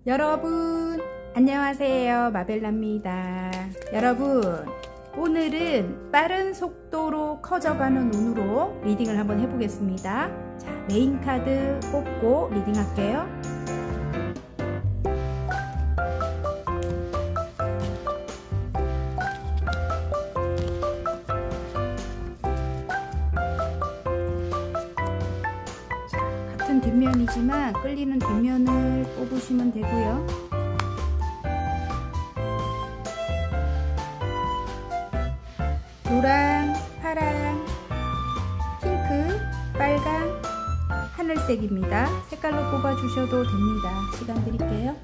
여러분 안녕하세요, 마벨라입니다. 여러분, 오늘은 빠른 속도로 커져가는 운으로 리딩을 한번 해보겠습니다. 자, 메인 카드 뽑고 리딩 할게요. 같은 뒷면이지만 끌리는 뒷면을 뽑으시면 되고요. 노랑, 파랑, 핑크, 빨강, 하늘색입니다. 색깔로 뽑아주셔도 됩니다. 시간 드릴게요.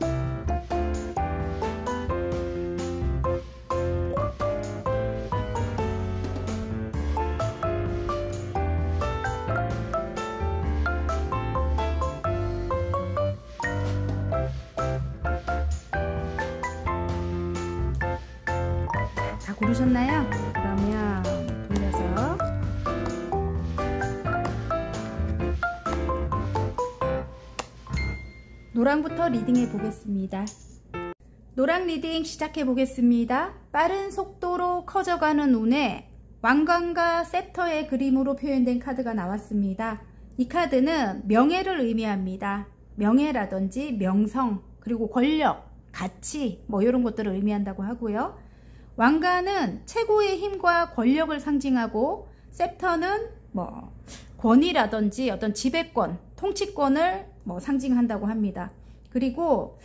다 고르셨나요? 그러면 돌려서 노랑부터 리딩해 보겠습니다. 노랑 리딩 시작해 보겠습니다. 빠른 속도로 커져가는 운에 왕관과 셉터의 그림으로 표현된 카드가 나왔습니다. 이 카드는 명예를 의미합니다. 명예라든지 명성, 그리고 권력, 가치, 뭐 이런 것들을 의미한다고 하고요. 왕관은 최고의 힘과 권력을 상징하고, 셉터는 뭐 권위라든지 어떤 지배권, 통치권을 뭐 상징한다고 합니다. 그리고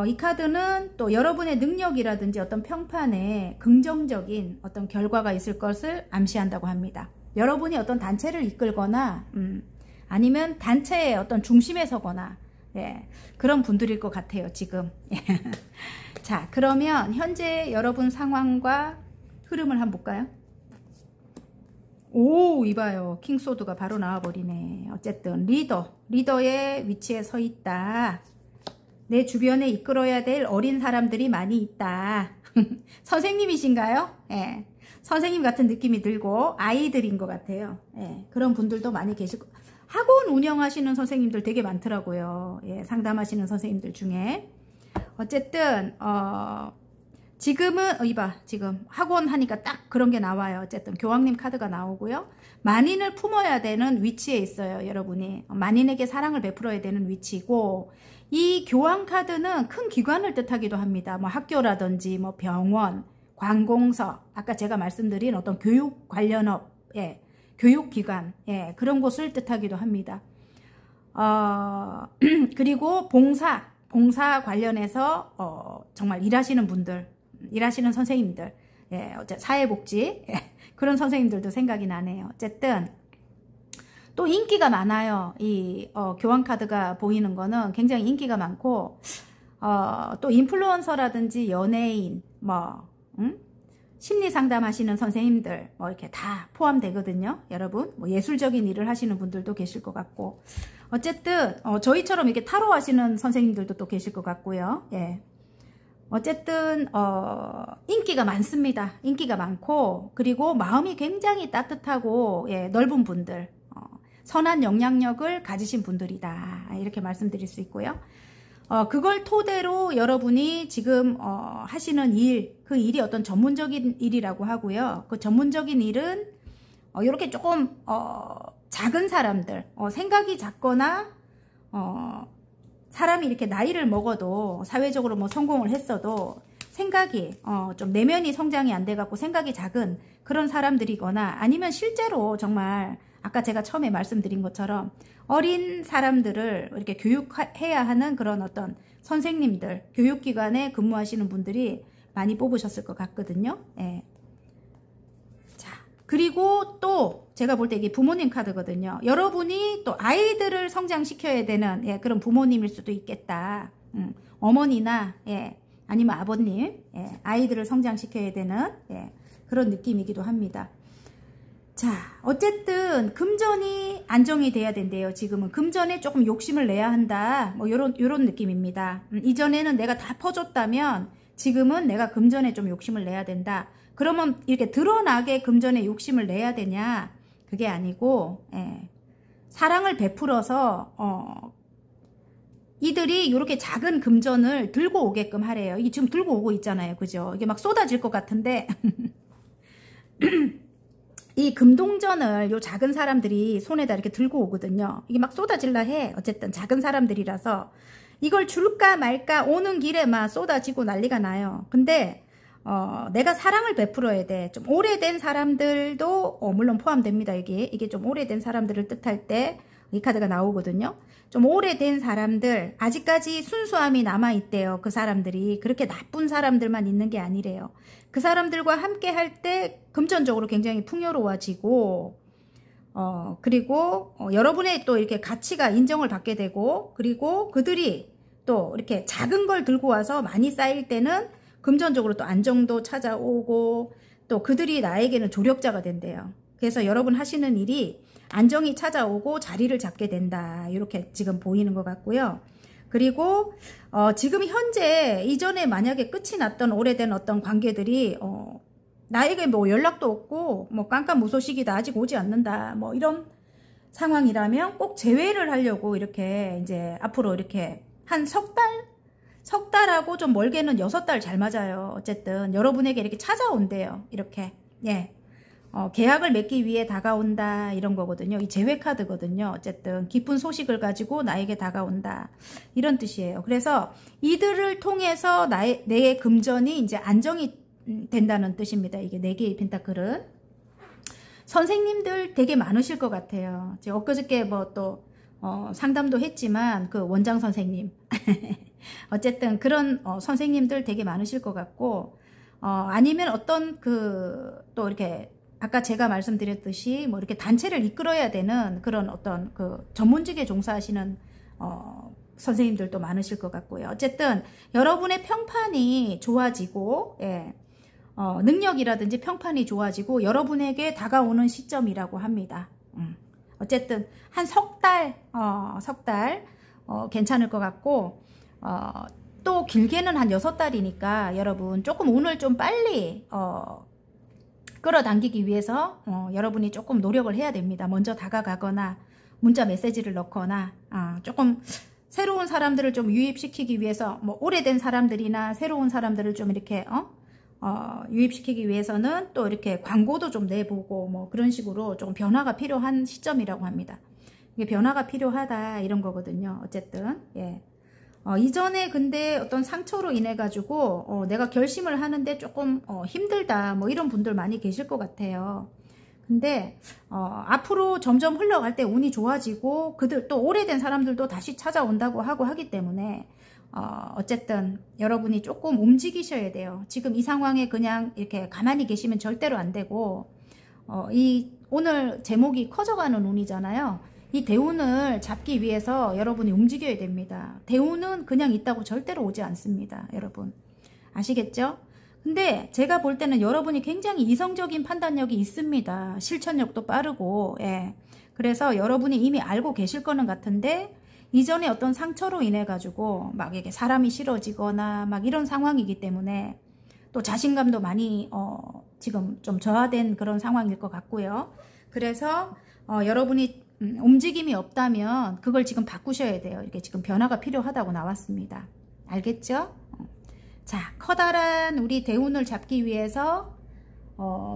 이 카드는 또 여러분의 능력이라든지 어떤 평판에 긍정적인 어떤 결과가 있을 것을 암시한다고 합니다. 여러분이 어떤 단체를 이끌거나 아니면 단체의 어떤 중심에 서거나, 예, 그런 분들일 것 같아요, 지금. 자, 그러면 현재 여러분 상황과 흐름을 한번 볼까요? 오, 이봐요. 킹소드가 바로 나와버리네. 어쨌든 리더의 위치에 서 있다. 내 주변에 이끌어야 될 어린 사람들이 많이 있다. 선생님이신가요? 예, 선생님 같은 느낌이 들고 아이들인 것 같아요. 예, 그런 분들도 많이 계실 거. 학원 운영하시는 선생님들 되게 많더라고요. 예, 상담하시는 선생님들 중에. 어쨌든 지금은 이봐, 지금 학원 하니까 딱 그런 게 나와요. 어쨌든 교황님 카드가 나오고요. 만인을 품어야 되는 위치에 있어요, 여러분이. 만인에게 사랑을 베풀어야 되는 위치고, 이 교황 카드는 큰 기관을 뜻하기도 합니다. 뭐 학교라든지 뭐 병원, 관공서, 아까 제가 말씀드린 어떤 교육 관련업, 예, 교육기관, 예, 그런 곳을 뜻하기도 합니다. 그리고 봉사 관련해서 정말 일하시는 분들, 일하시는 선생님들, 예, 사회복지, 예, 그런 선생님들도 생각이 나네요. 어쨌든 또 인기가 많아요. 이 교황 카드가 보이는 거는 굉장히 인기가 많고, 또 인플루언서라든지 연예인, 뭐 심리 상담하시는 선생님들, 뭐 이렇게 다 포함되거든요. 여러분, 뭐 예술적인 일을 하시는 분들도 계실 것 같고, 어쨌든 저희처럼 이렇게 타로 하시는 선생님들도 또 계실 것 같고요. 예. 어쨌든 인기가 많습니다. 인기가 많고, 그리고 마음이 굉장히 따뜻하고, 예, 넓은 분들, 선한 영향력을 가지신 분들이다, 이렇게 말씀드릴 수 있고요. 그걸 토대로 여러분이 지금 하시는 일, 그 일이 어떤 전문적인 일이라고 하고요. 그 전문적인 일은 이렇게 조금 작은 사람들, 생각이 작거나 사람이 이렇게 나이를 먹어도 사회적으로 뭐 성공을 했어도 생각이 좀 내면이 성장이 안 돼 갖고 생각이 작은 그런 사람들이거나, 아니면 실제로 정말 아까 제가 처음에 말씀드린 것처럼 어린 사람들을 이렇게 교육해야 하는 그런 어떤 선생님들, 교육기관에 근무하시는 분들이 많이 뽑으셨을 것 같거든요. 예. 자, 그리고 또 제가 볼 때 이게 부모님 카드거든요. 여러분이 또 아이들을 성장시켜야 되는, 예, 그런 부모님일 수도 있겠다. 어머니나, 예, 아니면 아버님, 예, 아이들을 성장시켜야 되는, 예, 그런 느낌이기도 합니다. 자, 어쨌든 금전이 안정이 돼야 된대요. 지금은 금전에 조금 욕심을 내야 한다, 뭐 요런 느낌입니다. 이전에는 내가 다 퍼줬다면 지금은 내가 금전에 좀 욕심을 내야 된다. 그러면 이렇게 드러나게 금전에 욕심을 내야 되냐? 그게 아니고, 예, 사랑을 베풀어서 이들이 이렇게 작은 금전을 들고 오게끔 하래요. 이게 지금 들고 오고 있잖아요. 그죠? 이게 막 쏟아질 것 같은데 이 금동전을 요 작은 사람들이 손에다 이렇게 들고 오거든요. 이게 막 쏟아질라 해. 어쨌든 작은 사람들이라서 이걸 줄까 말까 오는 길에 막 쏟아지고 난리가 나요. 근데 내가 사랑을 베풀어야 돼. 좀 오래된 사람들도 물론 포함됩니다. 이게 좀 오래된 사람들을 뜻할 때 이 카드가 나오거든요. 좀 오래된 사람들, 아직까지 순수함이 남아있대요. 그 사람들이 그렇게 나쁜 사람들만 있는 게 아니래요. 그 사람들과 함께 할 때 금전적으로 굉장히 풍요로워지고 그리고 여러분의 또 이렇게 가치가 인정을 받게 되고, 그리고 그들이 또 이렇게 작은 걸 들고 와서 많이 쌓일 때는 금전적으로 또 안정도 찾아오고, 또 그들이 나에게는 조력자가 된대요. 그래서 여러분 하시는 일이 안정이 찾아오고 자리를 잡게 된다. 이렇게 지금 보이는 것 같고요. 그리고 지금 현재 이전에 만약에 끝이 났던 오래된 어떤 관계들이 나에게 뭐 연락도 없고 뭐 깜깜무소식이다, 아직 오지 않는다, 뭐 이런 상황이라면 꼭 재회를 하려고 이렇게 이제 앞으로 이렇게 한 석 달하고 좀 멀게는 6달 잘 맞아요. 어쨌든 여러분에게 이렇게 찾아온대요. 이렇게 계약을 맺기 위해 다가온다, 이런 거거든요. 이 재회 카드거든요. 어쨌든 기쁜 소식을 가지고 나에게 다가온다, 이런 뜻이에요. 그래서 이들을 통해서 내 금전이 이제 안정이 된다는 뜻입니다. 이게 4개의 펜타클은. 선생님들 되게 많으실 것 같아요. 제가 엊그저께 뭐 또 상담도 했지만 그 원장 선생님 어쨌든 그런 선생님들 되게 많으실 것 같고, 아니면 어떤 또 이렇게 아까 제가 말씀드렸듯이 뭐 이렇게 단체를 이끌어야 되는 그런 어떤 그 전문직에 종사하시는 선생님들도 많으실 것 같고요. 어쨌든 여러분의 평판이 좋아지고, 예, 능력이라든지 평판이 좋아지고 여러분에게 다가오는 시점이라고 합니다. 어쨌든 한 석 달 괜찮을 것 같고, 또 길게는 한 6달이니까 여러분 조금 운을 좀 빨리 끌어당기기 위해서 여러분이 조금 노력을 해야 됩니다. 먼저 다가가거나 문자 메시지를 넣거나 조금 새로운 사람들을 좀 유입시키기 위해서, 뭐 오래된 사람들이나 새로운 사람들을 좀 이렇게 유입시키기 위해서는 또 이렇게 광고도 좀 내보고 뭐 그런 식으로 좀 변화가 필요한 시점이라고 합니다. 이게 변화가 필요하다, 이런 거거든요. 어쨌든 예. 이전에 근데 어떤 상처로 인해 가지고 내가 결심을 하는데 조금 힘들다, 뭐 이런 분들 많이 계실 것 같아요. 근데 앞으로 점점 흘러갈 때 운이 좋아지고 그들 또 오래된 사람들도 다시 찾아온다고 하기 때문에 어쨌든 여러분이 조금 움직이셔야 돼요. 지금 이 상황에 그냥 이렇게 가만히 계시면 절대로 안 되고, 오늘 제목이 커져가는 운이잖아요. 이 대운을 잡기 위해서 여러분이 움직여야 됩니다. 대운은 그냥 있다고 절대로 오지 않습니다. 여러분 아시겠죠? 근데 제가 볼 때는 여러분이 굉장히 이성적인 판단력이 있습니다. 실천력도 빠르고, 예. 그래서 여러분이 이미 알고 계실 거는 같은데, 이전에 어떤 상처로 인해 가지고 막 이렇게 사람이 싫어지거나 막 이런 상황이기 때문에 또 자신감도 많이 지금 좀 저하된 그런 상황일 것 같고요. 그래서 여러분이 움직임이 없다면 그걸 지금 바꾸셔야 돼요. 이렇게 지금 변화가 필요하다고 나왔습니다. 알겠죠? 자, 커다란 우리 대운을 잡기 위해서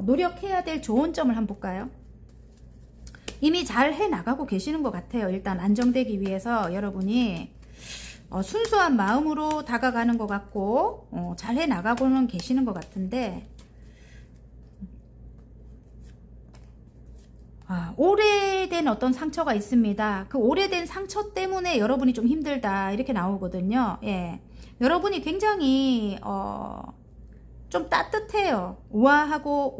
노력해야 될 좋은 점을 한번 볼까요? 이미 잘 해나가고 계시는 것 같아요. 일단 안정되기 위해서 여러분이 순수한 마음으로 다가가는 것 같고 잘 해나가고는 계시는 것 같은데, 오래된 어떤 상처가 있습니다. 그 오래된 상처 때문에 여러분이 좀 힘들다, 이렇게 나오거든요. 예. 여러분이 굉장히 좀 따뜻해요. 우아하고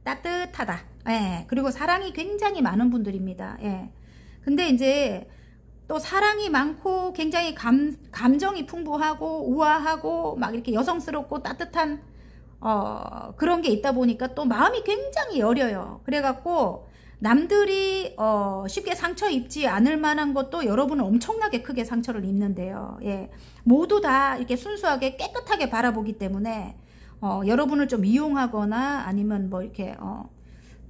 따뜻하다. 예. 그리고 사랑이 굉장히 많은 분들입니다. 예. 근데 이제 또 사랑이 많고 굉장히 감정이 풍부하고 우아하고 막 이렇게 여성스럽고 따뜻한 그런 게 있다 보니까 또 마음이 굉장히 여려요. 그래갖고 남들이 쉽게 상처 입지 않을 만한 것도 여러분은 엄청나게 크게 상처를 입는데요. 예. 모두 다 이렇게 순수하게 깨끗하게 바라보기 때문에 여러분을 좀 이용하거나 아니면 뭐 이렇게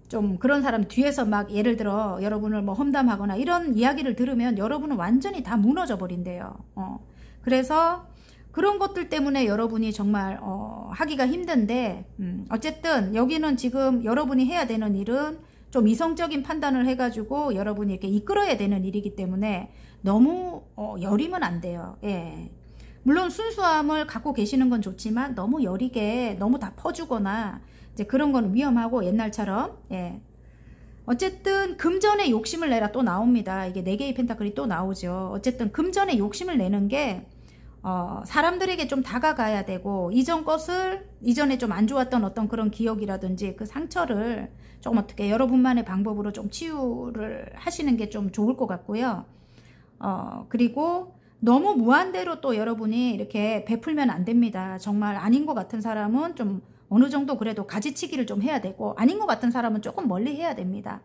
좀 그런 사람 뒤에서 막 예를 들어 여러분을 뭐 험담하거나 이런 이야기를 들으면 여러분은 완전히 다 무너져 버린대요. 그래서 그런 것들 때문에 여러분이 정말 하기가 힘든데 어쨌든 여기는 지금 여러분이 해야 되는 일은 좀 이성적인 판단을 해가지고 여러분이 이렇게 이끌어야 되는 일이기 때문에 너무 여리면 안 돼요. 예. 물론 순수함을 갖고 계시는 건 좋지만 너무 여리게 너무 다 퍼주거나 이제 그런 건 위험하고 옛날처럼 예. 어쨌든 금전에 욕심을 내라 또 나옵니다. 이게 4개의 펜타클이 또 나오죠. 어쨌든 금전에 욕심을 내는 게 사람들에게 좀 다가가야 되고 이전에 좀 안 좋았던 어떤 그런 기억이라든지 그 상처를 조금 어떻게 여러분만의 방법으로 좀 치유를 하시는 게 좀 좋을 것 같고요. 그리고 너무 무한대로 또 여러분이 이렇게 베풀면 안 됩니다. 정말 아닌 것 같은 사람은 좀 어느 정도 그래도 가지치기를 좀 해야 되고 아닌 것 같은 사람은 조금 멀리 해야 됩니다.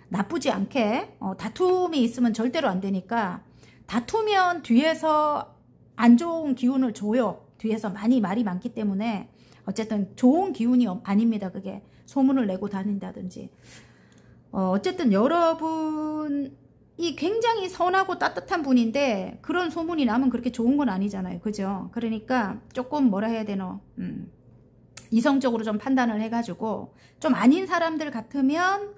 나쁘지 않게 다툼이 있으면 절대로 안 되니까 다투면 뒤에서 안 좋은 기운을 줘요. 뒤에서 말이 많기 때문에 어쨌든 좋은 기운이 아닙니다. 그게 소문을 내고 다닌다든지 어쨌든 여러분이 굉장히 선하고 따뜻한 분인데 그런 소문이 나면 그렇게 좋은 건 아니잖아요. 그죠? 그러니까 조금 뭐라 해야 되노 이성적으로 좀 판단을 해가지고 좀 아닌 사람들 같으면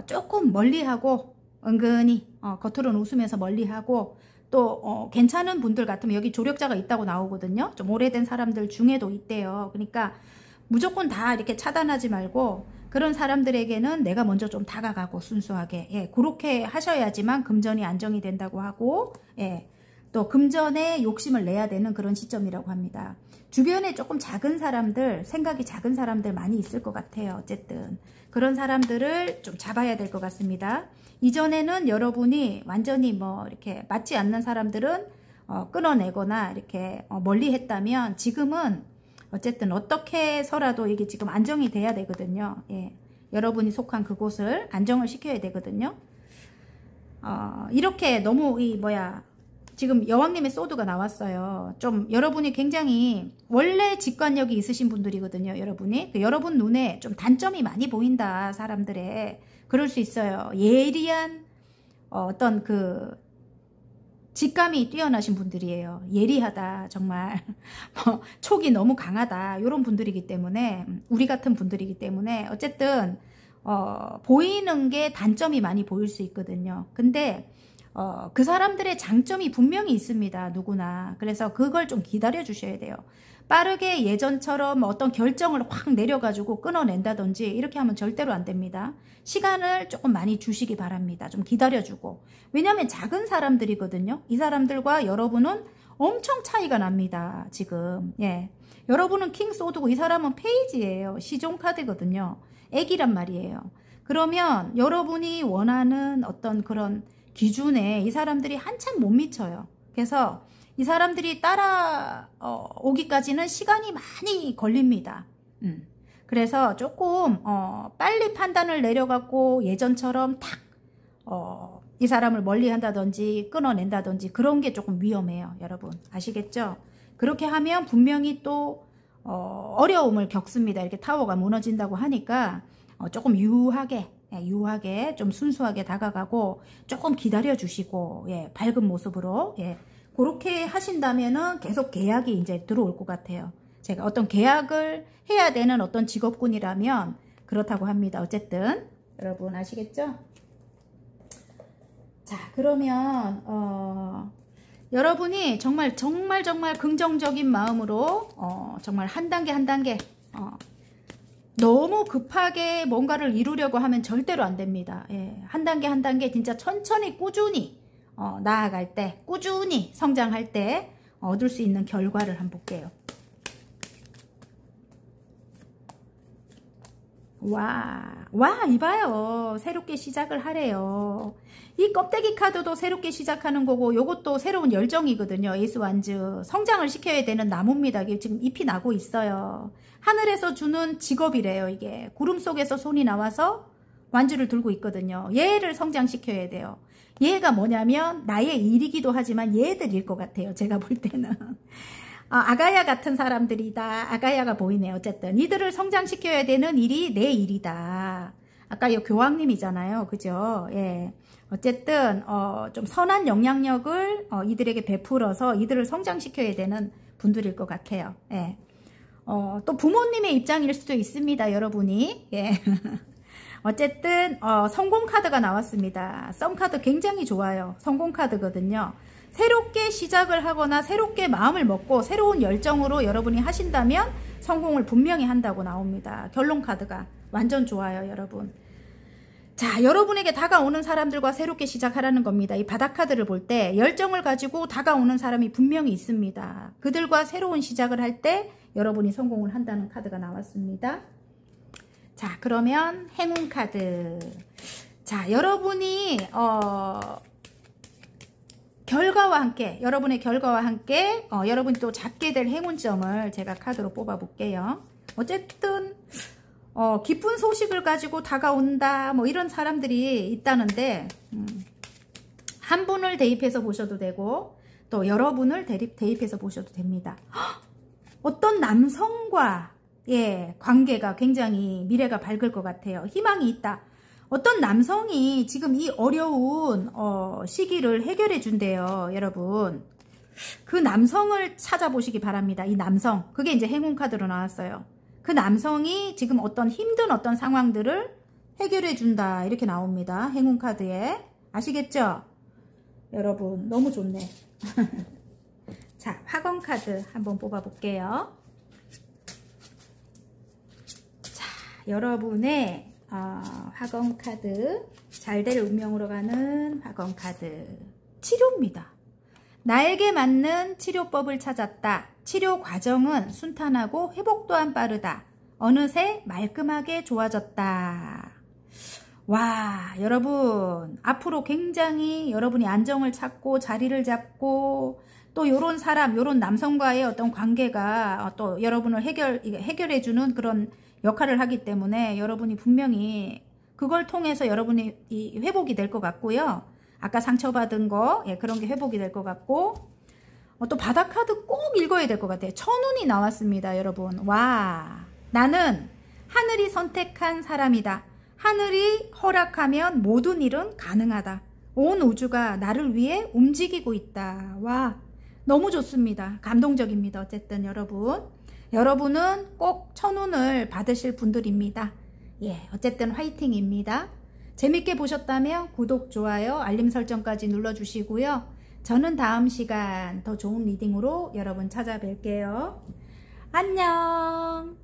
조금 멀리하고 은근히 겉으로는 웃으면서 멀리하고 또 괜찮은 분들 같으면 여기 조력자가 있다고 나오거든요. 좀 오래된 사람들 중에도 있대요. 그러니까 무조건 다 이렇게 차단하지 말고 그런 사람들에게는 내가 먼저 좀 다가가고 순수하게 예, 그렇게 하셔야지만 금전이 안정이 된다고 하고 예, 또 금전에 욕심을 내야 되는 그런 시점이라고 합니다. 주변에 조금 작은 사람들, 생각이 작은 사람들 많이 있을 것 같아요. 어쨌든 그런 사람들을 좀 잡아야 될 것 같습니다. 이전에는 여러분이 완전히 뭐 이렇게 맞지 않는 사람들은 끊어내거나 이렇게 멀리 했다면 지금은 어쨌든 어떻게 해서라도 이게 지금 안정이 돼야 되거든요. 예. 여러분이 속한 그곳을 안정을 시켜야 되거든요. 이렇게 너무 지금 여왕님의 소드가 나왔어요. 좀 여러분이 굉장히 원래 직관력이 있으신 분들이거든요. 여러분 눈에 좀 단점이 많이 보인다. 사람들의 그럴 수 있어요. 예리한 어떤 그 직감이 뛰어나신 분들이에요. 예리하다 정말 촉이 너무 강하다 이런 분들이기 때문에 우리 같은 분들이기 때문에 어쨌든 보이는 게 단점이 많이 보일 수 있거든요. 근데 그 사람들의 장점이 분명히 있습니다. 누구나. 그래서 그걸 좀 기다려 주셔야 돼요. 빠르게 예전처럼 어떤 결정을 확 내려가지고 끊어낸다든지 이렇게 하면 절대로 안 됩니다. 시간을 조금 많이 주시기 바랍니다. 좀 기다려주고. 왜냐하면 작은 사람들이거든요. 이 사람들과 여러분은 엄청 차이가 납니다. 지금. 예. 여러분은 킹 소드고 이 사람은 페이지예요. 시종 카드거든요. 애기란 말이에요. 그러면 여러분이 원하는 어떤 그런 기준에 이 사람들이 한참 못 미쳐요. 그래서 이 사람들이 따라오기까지는 시간이 많이 걸립니다. 그래서 조금 빨리 판단을 내려갖고 예전처럼 탁 이 사람을 멀리 한다든지 끊어낸다든지 그런 게 조금 위험해요. 여러분 아시겠죠? 그렇게 하면 분명히 또 어려움을 겪습니다. 이렇게 타워가 무너진다고 하니까 조금 유하게 좀 순수하게 다가가고 조금 기다려 주시고 예, 밝은 모습으로 예, 그렇게 하신다면은 계속 계약이 이제 들어올 것 같아요. 제가 어떤 계약을 해야 되는 어떤 직업군이라면 그렇다고 합니다. 어쨌든 여러분 아시겠죠? 자 그러면 여러분이 정말 긍정적인 마음으로 정말 한 단계 너무 급하게 뭔가를 이루려고 하면 절대로 안 됩니다. 예, 한 단계 진짜 천천히 꾸준히 나아갈 때 꾸준히 성장할 때 얻을 수 있는 결과를 한번 볼게요. 와 이봐요. 새롭게 시작을 하래요. 이 껍데기 카드도 새롭게 시작하는 거고 요것도 새로운 열정이거든요. 에이스 완즈. 성장을 시켜야 되는 나무입니다. 이게 지금 잎이 나고 있어요. 하늘에서 주는 직업이래요. 이게 구름 속에서 손이 나와서 완주를 들고 있거든요. 얘를 성장시켜야 돼요. 얘가 뭐냐면 나의 일이기도 하지만 얘들일 것 같아요. 제가 볼 때는. 아가야 같은 사람들이다. 아가야가 보이네요. 어쨌든 이들을 성장시켜야 되는 일이 내 일이다. 아까 이 교황님이잖아요. 그죠? 예. 어쨌든 좀 선한 영향력을 이들에게 베풀어서 이들을 성장시켜야 되는 분들일 것 같아요. 예. 또 부모님의 입장일 수도 있습니다. 여러분이. 예. 어쨌든 성공 카드가 나왔습니다. 썸 카드 굉장히 좋아요. 성공 카드거든요. 새롭게 시작을 하거나 새롭게 마음을 먹고 새로운 열정으로 여러분이 하신다면 성공을 분명히 한다고 나옵니다. 결론 카드가 완전 좋아요. 여러분. 자, 여러분에게 다가오는 사람들과 새롭게 시작하라는 겁니다. 이 바닥 카드를 볼 때 열정을 가지고 다가오는 사람이 분명히 있습니다. 그들과 새로운 시작을 할 때 여러분이 성공을 한다는 카드가 나왔습니다. 자, 그러면 행운 카드. 자, 여러분이 결과와 함께, 여러분의 결과와 함께 여러분이 또 잡게 될 행운점을 제가 카드로 뽑아 볼게요. 어쨌든 기쁜 소식을 가지고 다가온다 뭐 이런 사람들이 있다는데 한 분을 대입해서 보셔도 되고 또 여러분을 대입해서 보셔도 됩니다. 어떤 남성과 관계가 굉장히 미래가 밝을 것 같아요. 희망이 있다. 어떤 남성이 지금 이 어려운 시기를 해결해 준대요. 여러분. 그 남성을 찾아보시기 바랍니다. 이 남성. 그게 이제 행운 카드로 나왔어요. 그 남성이 지금 어떤 힘든 어떤 상황들을 해결해 준다. 이렇게 나옵니다. 행운 카드에. 아시겠죠? 여러분 너무 좋네. 자, 화건 카드 한번 뽑아 볼게요. 자, 여러분의 화건 카드, 잘될 운명으로 가는 화건 카드. 치료입니다. 나에게 맞는 치료법을 찾았다. 치료 과정은 순탄하고 회복 또한 빠르다. 어느새 말끔하게 좋아졌다. 와, 여러분 앞으로 굉장히 여러분이 안정을 찾고 자리를 잡고 또 요런 사람, 요런 남성과의 어떤 관계가 또 여러분을 해결해주는 그런 역할을 하기 때문에 여러분이 분명히 그걸 통해서 여러분이 회복이 될 것 같고요. 아까 상처받은 거, 그런 게 회복이 될 것 같고, 또 바닥 카드 꼭 읽어야 될 것 같아요. 천운이 나왔습니다, 여러분. 와, 나는 하늘이 선택한 사람이다. 하늘이 허락하면 모든 일은 가능하다. 온 우주가 나를 위해 움직이고 있다. 와, 너무 좋습니다. 감동적입니다. 어쨌든 여러분은 꼭 천운을 받으실 분들입니다. 어쨌든 화이팅입니다. 재밌게 보셨다면 구독, 좋아요, 알림 설정까지 눌러주시고요. 저는 다음 시간 더 좋은 리딩으로 여러분 찾아뵐게요. 안녕.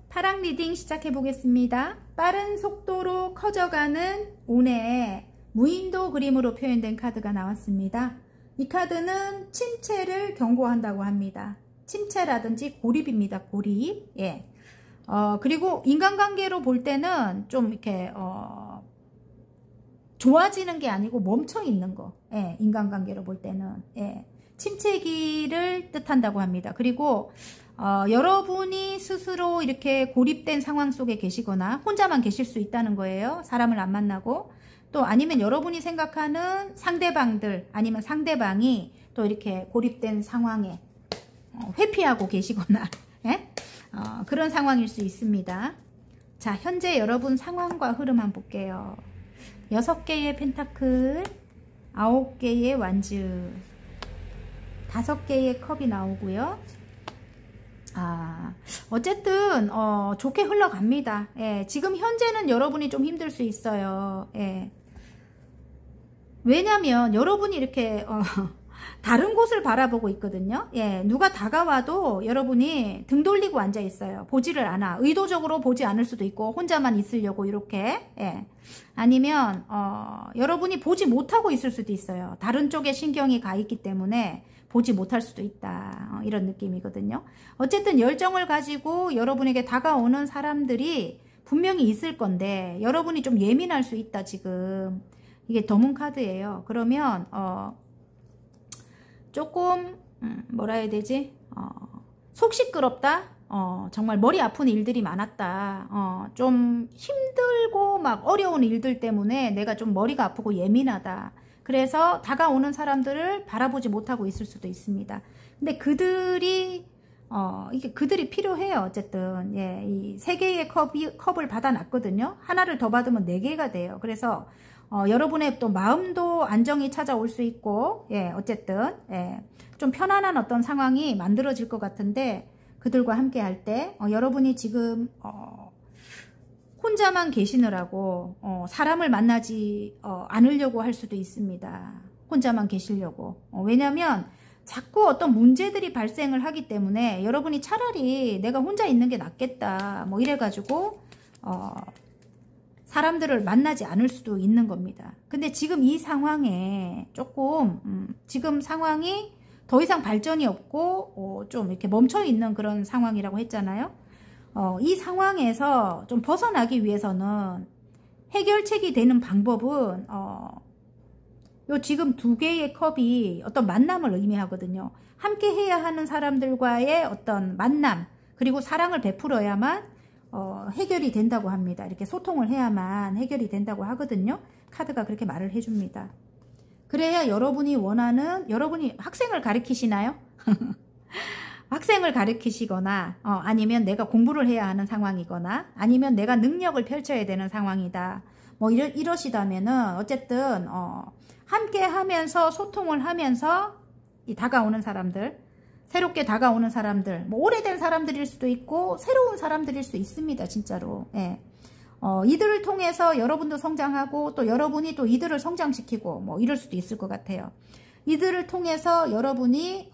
파랑 리딩 시작해 보겠습니다. 빠른 속도로 커져가는 운의 무인도 그림으로 표현된 카드가 나왔습니다. 이 카드는 침체를 경고한다고 합니다. 침체라든지 고립입니다. 고립. 그리고 인간관계로 볼 때는 좀 이렇게 좋아지는 게 아니고 멈춰 있는 거. 인간관계로 볼 때는 침체기를 뜻한다고 합니다. 그리고 여러분이 스스로 이렇게 고립된 상황 속에 계시거나 혼자만 계실 수 있다는 거예요. 사람을 안 만나고. 또 아니면 여러분이 생각하는 상대방들 아니면 상대방이 또 이렇게 고립된 상황에 회피하고 계시거나 그런 상황일 수 있습니다. 자, 현재 여러분 상황과 흐름 한번 볼게요. 6개의 펜타클, 9개의 완즈, 5개의 컵이 나오고요. 어쨌든 좋게 흘러갑니다. 지금 현재는 여러분이 좀 힘들 수 있어요. 왜냐면 여러분이 이렇게 다른 곳을 바라보고 있거든요. 누가 다가와도 여러분이 등 돌리고 앉아 있어요. 보지를 않아. 의도적으로 보지 않을 수도 있고 혼자만 있으려고 이렇게. 아니면 여러분이 보지 못하고 있을 수도 있어요. 다른 쪽에 신경이 가 있기 때문에 보지 못할 수도 있다. 이런 느낌이거든요. 어쨌든 열정을 가지고 여러분에게 다가오는 사람들이 분명히 있을 건데 여러분이 좀 예민할 수 있다. 지금 이게 더문 카드예요. 그러면 조금 뭐라 해야 되지? 속 시끄럽다. 정말 머리 아픈 일들이 많았다. 좀 힘들고 막 어려운 일들 때문에 내가 좀 머리가 아프고 예민하다. 그래서 다가오는 사람들을 바라보지 못하고 있을 수도 있습니다. 근데 그들이 이게 그들이 필요해요. 어쨌든 예, 이 3개의 컵을 받아놨거든요. 하나를 더 받으면 4개가 돼요. 그래서 여러분의 또 마음도 안정이 찾아올 수 있고, 예, 어쨌든 예, 좀 편안한 어떤 상황이 만들어질 것 같은데, 그들과 함께 할 때 여러분이 지금 혼자만 계시느라고 사람을 만나지 않으려고 할 수도 있습니다. 혼자만 계시려고. 왜냐면 자꾸 어떤 문제들이 발생을 하기 때문에 여러분이 차라리 내가 혼자 있는 게 낫겠다 뭐 이래가지고 사람들을 만나지 않을 수도 있는 겁니다. 근데 지금 이 상황에 조금 지금 상황이 더 이상 발전이 없고 좀 이렇게 멈춰 있는 그런 상황이라고 했잖아요. 이 상황에서 좀 벗어나기 위해서는 해결책이 되는 방법은 요 지금 2개의 컵이 어떤 만남을 의미하거든요. 함께 해야 하는 사람들과의 어떤 만남, 그리고 사랑을 베풀어야만 해결이 된다고 합니다. 이렇게 소통을 해야만 해결이 된다고 하거든요. 카드가 그렇게 말을 해줍니다. 그래야 여러분이 원하는, 여러분이 학생을 가르치시나요? 학생을 가르치시거나 아니면 내가 공부를 해야 하는 상황이거나 아니면 내가 능력을 펼쳐야 되는 상황이다. 뭐 이러시다면은 어쨌든 함께 하면서 소통을 하면서 이 다가오는 사람들, 새롭게 다가오는 사람들, 뭐 오래된 사람들일 수도 있고 새로운 사람들일 수 있습니다. 진짜로. 예. 이들을 통해서 여러분도 성장하고 또 여러분이 또 이들을 성장시키고 뭐 이럴 수도 있을 것 같아요. 이들을 통해서 여러분이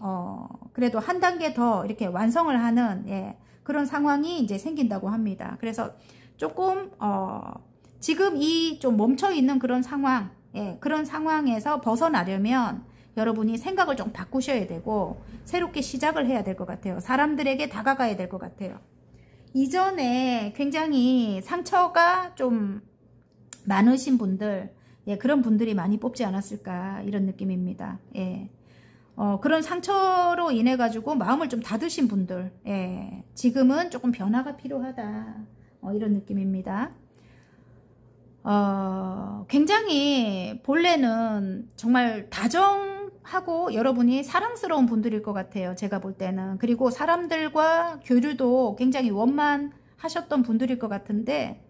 그래도 한 단계 더 이렇게 완성을 하는 예, 그런 상황이 이제 생긴다고 합니다. 그래서 조금 지금 이 좀 멈춰 있는 그런 상황, 예, 그런 상황에서 벗어나려면 여러분이 생각을 좀 바꾸셔야 되고 새롭게 시작을 해야 될 것 같아요. 사람들에게 다가가야 될 것 같아요. 이전에 굉장히 상처가 좀 많으신 분들, 예, 그런 분들이 많이 뽑지 않았을까 이런 느낌입니다. 예. 그런 상처로 인해 가지고 마음을 좀 닫으신 분들, 예, 지금은 조금 변화가 필요하다 이런 느낌입니다. 굉장히 본래는 정말 다정하고 여러분이 사랑스러운 분들일 것 같아요. 제가 볼 때는. 그리고 사람들과 교류도 굉장히 원만하셨던 분들일 것 같은데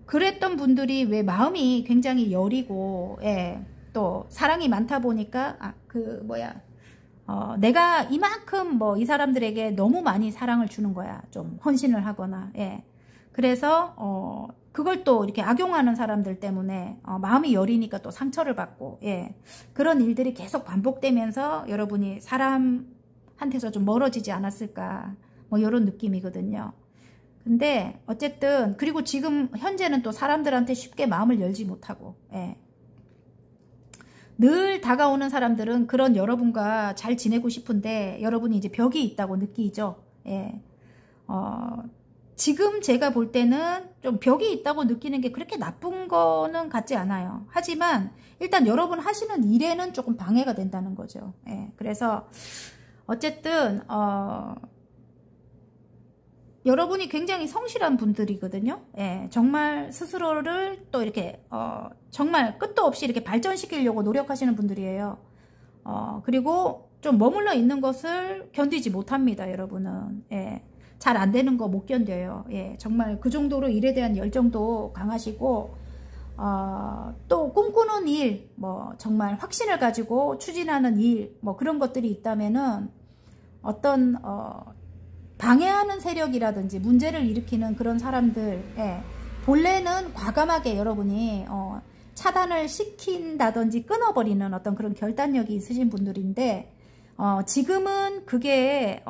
그랬던 분들이 왜 마음이 굉장히 여리고, 예, 또 사랑이 많다 보니까 내가 이만큼 뭐 이 사람들에게 너무 많이 사랑을 주는 거야. 좀 헌신을 하거나, 예. 그래서 그걸 또 이렇게 악용하는 사람들 때문에 마음이 여리니까 또 상처를 받고, 예, 그런 일들이 계속 반복되면서 여러분이 사람한테서 좀 멀어지지 않았을까 뭐 이런 느낌이거든요. 근데 어쨌든 그리고 지금 현재는 또 사람들한테 쉽게 마음을 열지 못하고, 예, 늘 다가오는 사람들은 그런 여러분과 잘 지내고 싶은데 여러분이 이제 벽이 있다고 느끼죠. 예. 지금 제가 볼 때는 좀 벽이 있다고 느끼는 게 그렇게 나쁜 거는 같지 않아요. 하지만 일단 여러분 하시는 일에는 조금 방해가 된다는 거죠. 예. 그래서 어쨌든 여러분이 굉장히 성실한 분들이거든요. 예. 정말 스스로를 또 이렇게 정말 끝도 없이 이렇게 발전시키려고 노력하시는 분들이에요. 그리고 좀 머물러 있는 것을 견디지 못합니다. 여러분은. 예. 잘 안 되는 거 못 견뎌요. 예, 정말 그 정도로 일에 대한 열정도 강하시고, 또 꿈꾸는 일, 뭐 정말 확신을 가지고 추진하는 일, 뭐 그런 것들이 있다면은 어떤 방해하는 세력이라든지 문제를 일으키는 그런 사람들, 예, 본래는 과감하게 여러분이 차단을 시킨다든지 끊어버리는 어떤 그런 결단력이 있으신 분들인데, 지금은 그게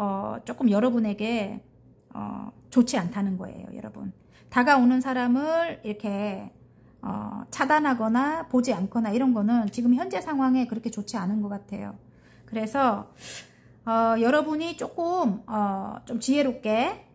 조금 여러분에게 좋지 않다는 거예요. 여러분, 다가오는 사람을 이렇게 차단하거나 보지 않거나 이런 거는 지금 현재 상황에 그렇게 좋지 않은 것 같아요. 그래서 여러분이 조금 좀 지혜롭게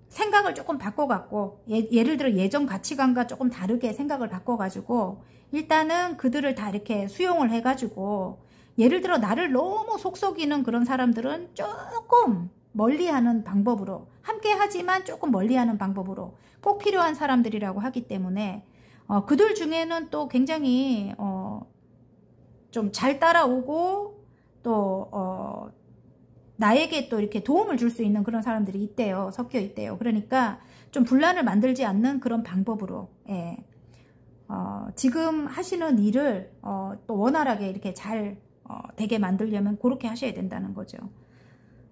생각을 조금 바꿔갖고, 예를 들어 예전 가치관과 조금 다르게 생각을 바꿔가지고 일단은 그들을 다 이렇게 수용을 해가지고, 예를 들어 나를 너무 속썩이는 그런 사람들은 조금 멀리하는 방법으로, 함께 하지만 조금 멀리하는 방법으로 꼭 필요한 사람들이라고 하기 때문에 그들 중에는 또 굉장히 좀 잘 따라오고 또 나에게 또 이렇게 도움을 줄 수 있는 그런 사람들이 있대요. 섞여 있대요. 그러니까 좀 분란을 만들지 않는 그런 방법으로, 예. 지금 하시는 일을 또 원활하게 이렇게 잘 되게 만들려면 그렇게 하셔야 된다는 거죠.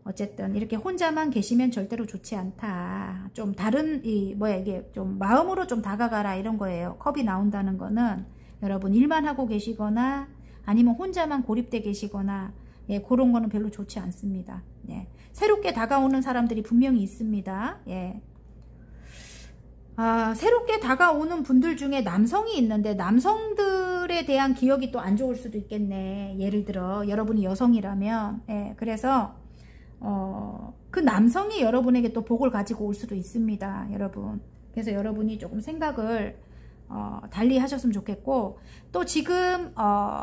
어쨌든 이렇게 혼자만 계시면 절대로 좋지 않다. 좀 다른 이게 좀 마음으로 좀 다가가라 이런 거예요. 컵이 나온다는 거는 여러분 일만 하고 계시거나 아니면 혼자만 고립돼 계시거나, 예, 그런 거는 별로 좋지 않습니다. 예. 새롭게 다가오는 사람들이 분명히 있습니다. 예. 새롭게 다가오는 분들 중에 남성이 있는데 남성들에 대한 기억이 또 안 좋을 수도 있겠네. 예를 들어 여러분이 여성이라면, 예, 그래서 그 남성이 여러분에게 또 복을 가지고 올 수도 있습니다, 여러분. 그래서 여러분이 조금 생각을 달리 하셨으면 좋겠고, 또 지금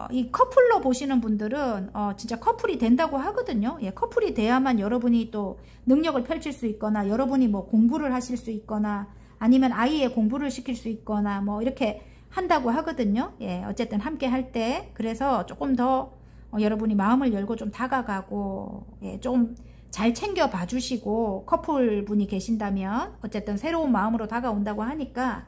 이 커플로 보시는 분들은 진짜 커플이 된다고 하거든요. 예, 커플이 돼야만 여러분이 또 능력을 펼칠 수 있거나, 여러분이 뭐 공부를 하실 수 있거나, 아니면 아이의 공부를 시킬 수 있거나 뭐 이렇게 한다고 하거든요. 예, 어쨌든 함께 할 때. 그래서 조금 더 여러분이 마음을 열고 좀 다가가고, 예, 좀 잘 챙겨봐 주시고, 커플 분이 계신다면 어쨌든 새로운 마음으로 다가온다고 하니까,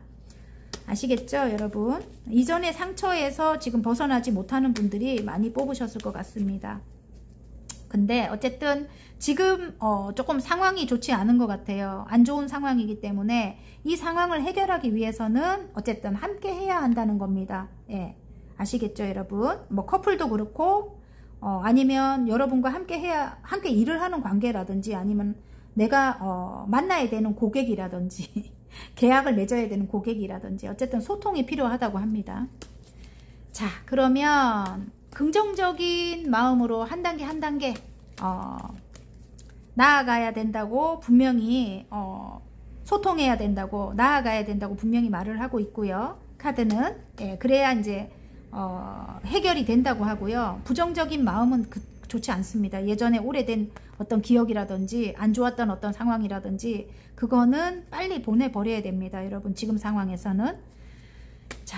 아시겠죠, 여러분? 이전의 상처에서 지금 벗어나지 못하는 분들이 많이 뽑으셨을 것 같습니다. 근데 어쨌든 지금 조금 상황이 좋지 않은 것 같아요. 안 좋은 상황이기 때문에 이 상황을 해결하기 위해서는 어쨌든 함께 해야 한다는 겁니다. 예, 아시겠죠, 여러분? 뭐 커플도 그렇고, 아니면 여러분과 함께 일을 하는 관계라든지, 아니면 내가 만나야 되는 고객이라든지 계약을 맺어야 되는 고객이라든지, 어쨌든 소통이 필요하다고 합니다. 자, 그러면 긍정적인 마음으로 한 단계 한 단계 나아가야 된다고 분명히 소통해야 된다고, 나아가야 된다고 분명히 말을 하고 있고요. 카드는, 예, 그래야 이제 해결이 된다고 하고요. 부정적인 마음은 좋지 않습니다. 예전에 오래된 어떤 기억이라든지 안 좋았던 어떤 상황이라든지 그거는 빨리 보내버려야 됩니다, 여러분. 지금 상황에서는. 자,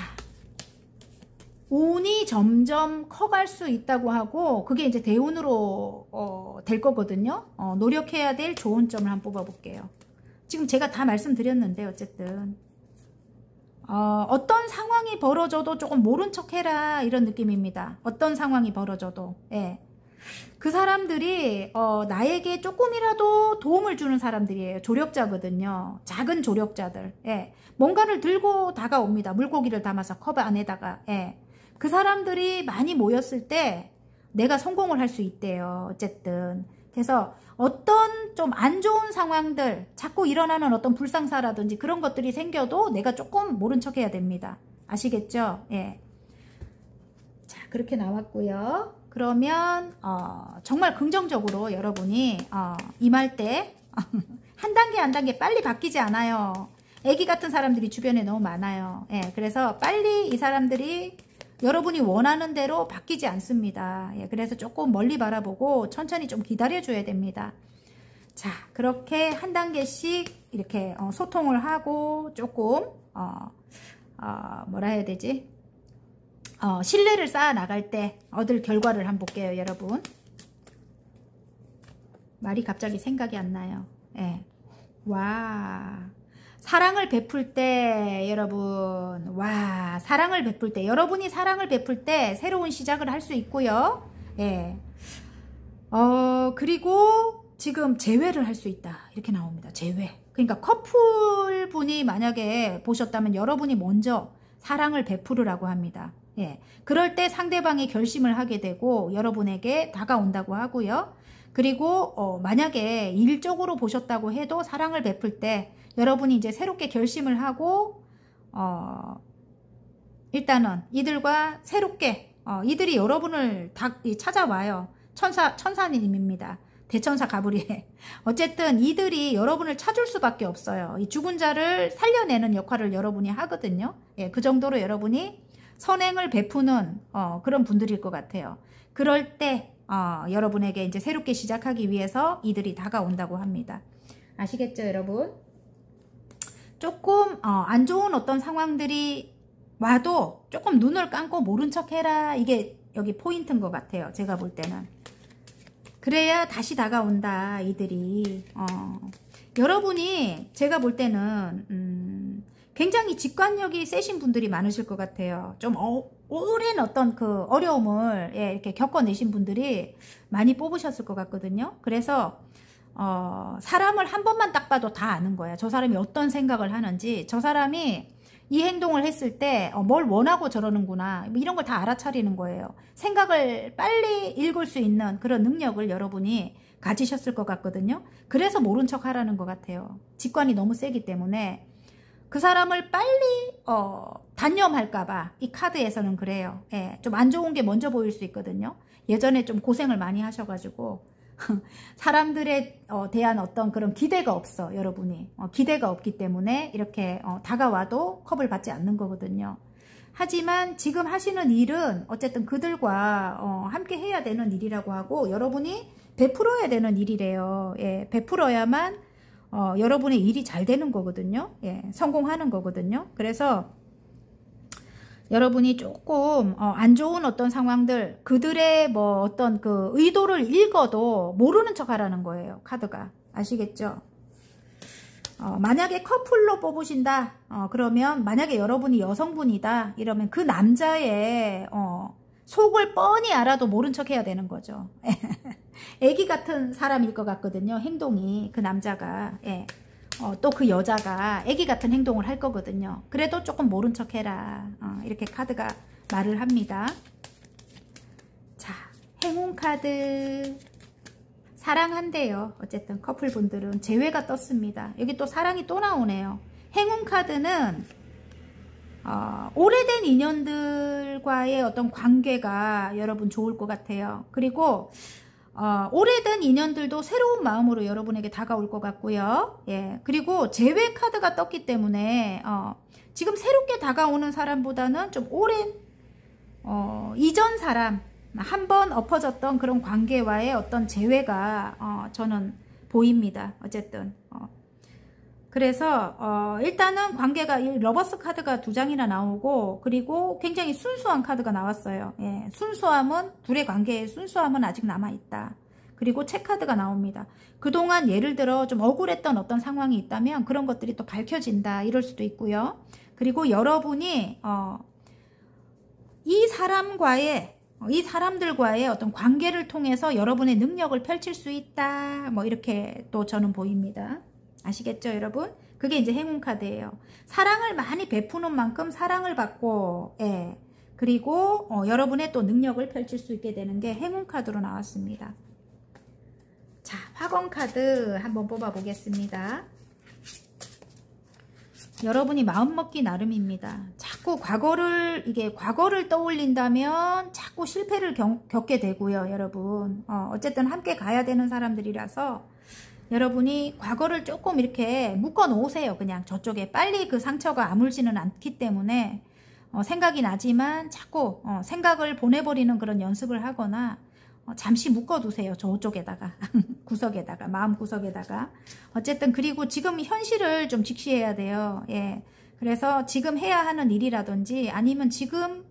운이 점점 커갈 수 있다고 하고, 그게 이제 대운으로 될 거거든요. 노력해야 될 좋은 점을 한번 뽑아볼게요. 지금 제가 다 말씀드렸는데 어쨌든 어떤 상황이 벌어져도 조금 모른 척 해라, 이런 느낌입니다. 어떤 상황이 벌어져도, 예, 그 사람들이 나에게 조금이라도 도움을 주는 사람들이에요. 조력자거든요. 작은 조력자들. 예, 뭔가를 들고 다가옵니다. 물고기를 담아서 컵 안에다가. 예, 그 사람들이 많이 모였을 때 내가 성공을 할 수 있대요. 어쨌든. 그래서 어떤 좀 안 좋은 상황들, 자꾸 일어나는 어떤 불상사라든지 그런 것들이 생겨도 내가 조금 모른 척 해야 됩니다. 아시겠죠? 예. 자, 그렇게 나왔고요. 그러면 정말 긍정적으로 여러분이 임할 때 한 단계 한 단계 빨리 바뀌지 않아요. 애기 같은 사람들이 주변에 너무 많아요. 예, 그래서 빨리 이 사람들이 여러분이 원하는 대로 바뀌지 않습니다. 예, 그래서 조금 멀리 바라보고 천천히 좀 기다려줘야 됩니다. 자, 그렇게 한 단계씩 이렇게 소통을 하고 조금 뭐라 해야 되지? 신뢰를 쌓아 나갈 때 얻을 결과를 한번 볼게요, 여러분. 말이 갑자기 생각이 안 나요. 예. 와. 사랑을 베풀 때, 여러분, 와, 사랑을 베풀 때, 여러분이 사랑을 베풀 때 새로운 시작을 할 수 있고요. 예. 그리고 지금 재회를 할 수 있다, 이렇게 나옵니다. 재회. 그러니까 커플 분이 만약에 보셨다면 여러분이 먼저 사랑을 베풀으라고 합니다. 예. 그럴 때 상대방이 결심을 하게 되고 여러분에게 다가온다고 하고요. 그리고 만약에 일적으로 보셨다고 해도 사랑을 베풀 때 여러분이 이제 새롭게 결심을 하고 일단은 이들과 새롭게 이들이 여러분을 찾아와요. 천사님입니다. 대천사 가브리엘. 어쨌든 이들이 여러분을 찾을 수밖에 없어요. 이 죽은 자를 살려내는 역할을 여러분이 하거든요. 예, 그 정도로 여러분이 선행을 베푸는 그런 분들일 것 같아요. 그럴 때 여러분에게 이제 새롭게 시작하기 위해서 이들이 다가온다고 합니다. 아시겠죠, 여러분? 조금 안 좋은 어떤 상황들이 와도 조금 눈을 감고 모른 척 해라. 이게 여기 포인트인 것 같아요. 제가 볼 때는. 그래야 다시 다가온다, 이들이. 여러분이 제가 볼 때는 굉장히 직관력이 세신 분들이 많으실 것 같아요. 좀 오랜 어떤 그 어려움을 이렇게 겪어내신 분들이 많이 뽑으셨을 것 같거든요. 그래서 사람을 한 번만 딱 봐도 다 아는 거야. 저 사람이 어떤 생각을 하는지, 저 사람이 이 행동을 했을 때 뭘 원하고 저러는구나, 뭐 이런 걸 다 알아차리는 거예요. 생각을 빨리 읽을 수 있는 그런 능력을 여러분이 가지셨을 것 같거든요. 그래서 모른 척 하라는 것 같아요. 직관이 너무 세기 때문에 그 사람을 빨리 단념할까봐 이 카드에서는 그래요. 예, 좀 안 좋은 게 먼저 보일 수 있거든요. 예전에 좀 고생을 많이 하셔가지고 사람들에 대한 어떤 그런 기대가 없어. 여러분이 기대가 없기 때문에 이렇게 다가와도 컵을 받지 않는 거거든요. 하지만 지금 하시는 일은 어쨌든 그들과 함께 해야 되는 일이라고 하고, 여러분이 베풀어야 되는 일이래요. 예, 베풀어야만 여러분의 일이 잘 되는 거거든요. 예, 성공하는 거거든요. 그래서 여러분이 조금 안 좋은 어떤 상황들, 그들의 뭐 어떤 그 의도를 읽어도 모르는 척 하라는 거예요. 카드가. 아시겠죠? 만약에 커플로 뽑으신다, 그러면 만약에 여러분이 여성분이다 이러면 그 남자의 속을 뻔히 알아도 모른 척 해야 되는 거죠. 애기 같은 사람일 것 같거든요. 행동이, 그 남자가. 예. 또 그 여자가 애기 같은 행동을 할 거거든요. 그래도 조금 모른 척 해라. 이렇게 카드가 말을 합니다. 자, 행운 카드. 사랑한대요. 어쨌든 커플분들은 재회가 떴습니다. 여기 또 사랑이 또 나오네요. 행운 카드는 오래된 인연들과의 어떤 관계가 여러분 좋을 것 같아요. 그리고 오래된 인연들도 새로운 마음으로 여러분에게 다가올 것 같고요. 예, 그리고 재회 카드가 떴기 때문에 지금 새롭게 다가오는 사람보다는 좀 오랜 이전 사람, 한번 엎어졌던 그런 관계와의 어떤 재회가 저는 보입니다. 어쨌든 그래서 일단은 관계가, 러버스 카드가 2장이나 나오고, 그리고 굉장히 순수한 카드가 나왔어요. 예, 순수함은, 둘의 관계의 순수함은 아직 남아있다. 그리고 책 카드가 나옵니다. 그동안 예를 들어 좀 억울했던 어떤 상황이 있다면 그런 것들이 또 밝혀진다, 이럴 수도 있고요. 그리고 여러분이 이 사람들과의 어떤 관계를 통해서 여러분의 능력을 펼칠 수 있다, 뭐 이렇게 또 저는 보입니다. 아시겠죠, 여러분? 그게 이제 행운 카드예요. 사랑을 많이 베푸는 만큼 사랑을 받고, 예, 그리고 여러분의 또 능력을 펼칠 수 있게 되는 게 행운 카드로 나왔습니다. 자, 화권 카드 한번 뽑아 보겠습니다. 여러분이 마음먹기 나름입니다. 자꾸 과거를 떠올린다면 자꾸 실패를 겪게 되고요, 여러분. 어쨌든 함께 가야 되는 사람들이라서 여러분이 과거를 조금 이렇게 묶어 놓으세요. 그냥 저쪽에. 빨리 그 상처가 아물지는 않기 때문에 생각이 나지만 자꾸 생각을 보내버리는 그런 연습을 하거나 잠시 묶어두세요. 저쪽에다가 구석에다가, 마음 구석에다가. 어쨌든 그리고 지금 현실을 좀 직시해야 돼요. 예. 그래서 지금 해야 하는 일이라든지 아니면 지금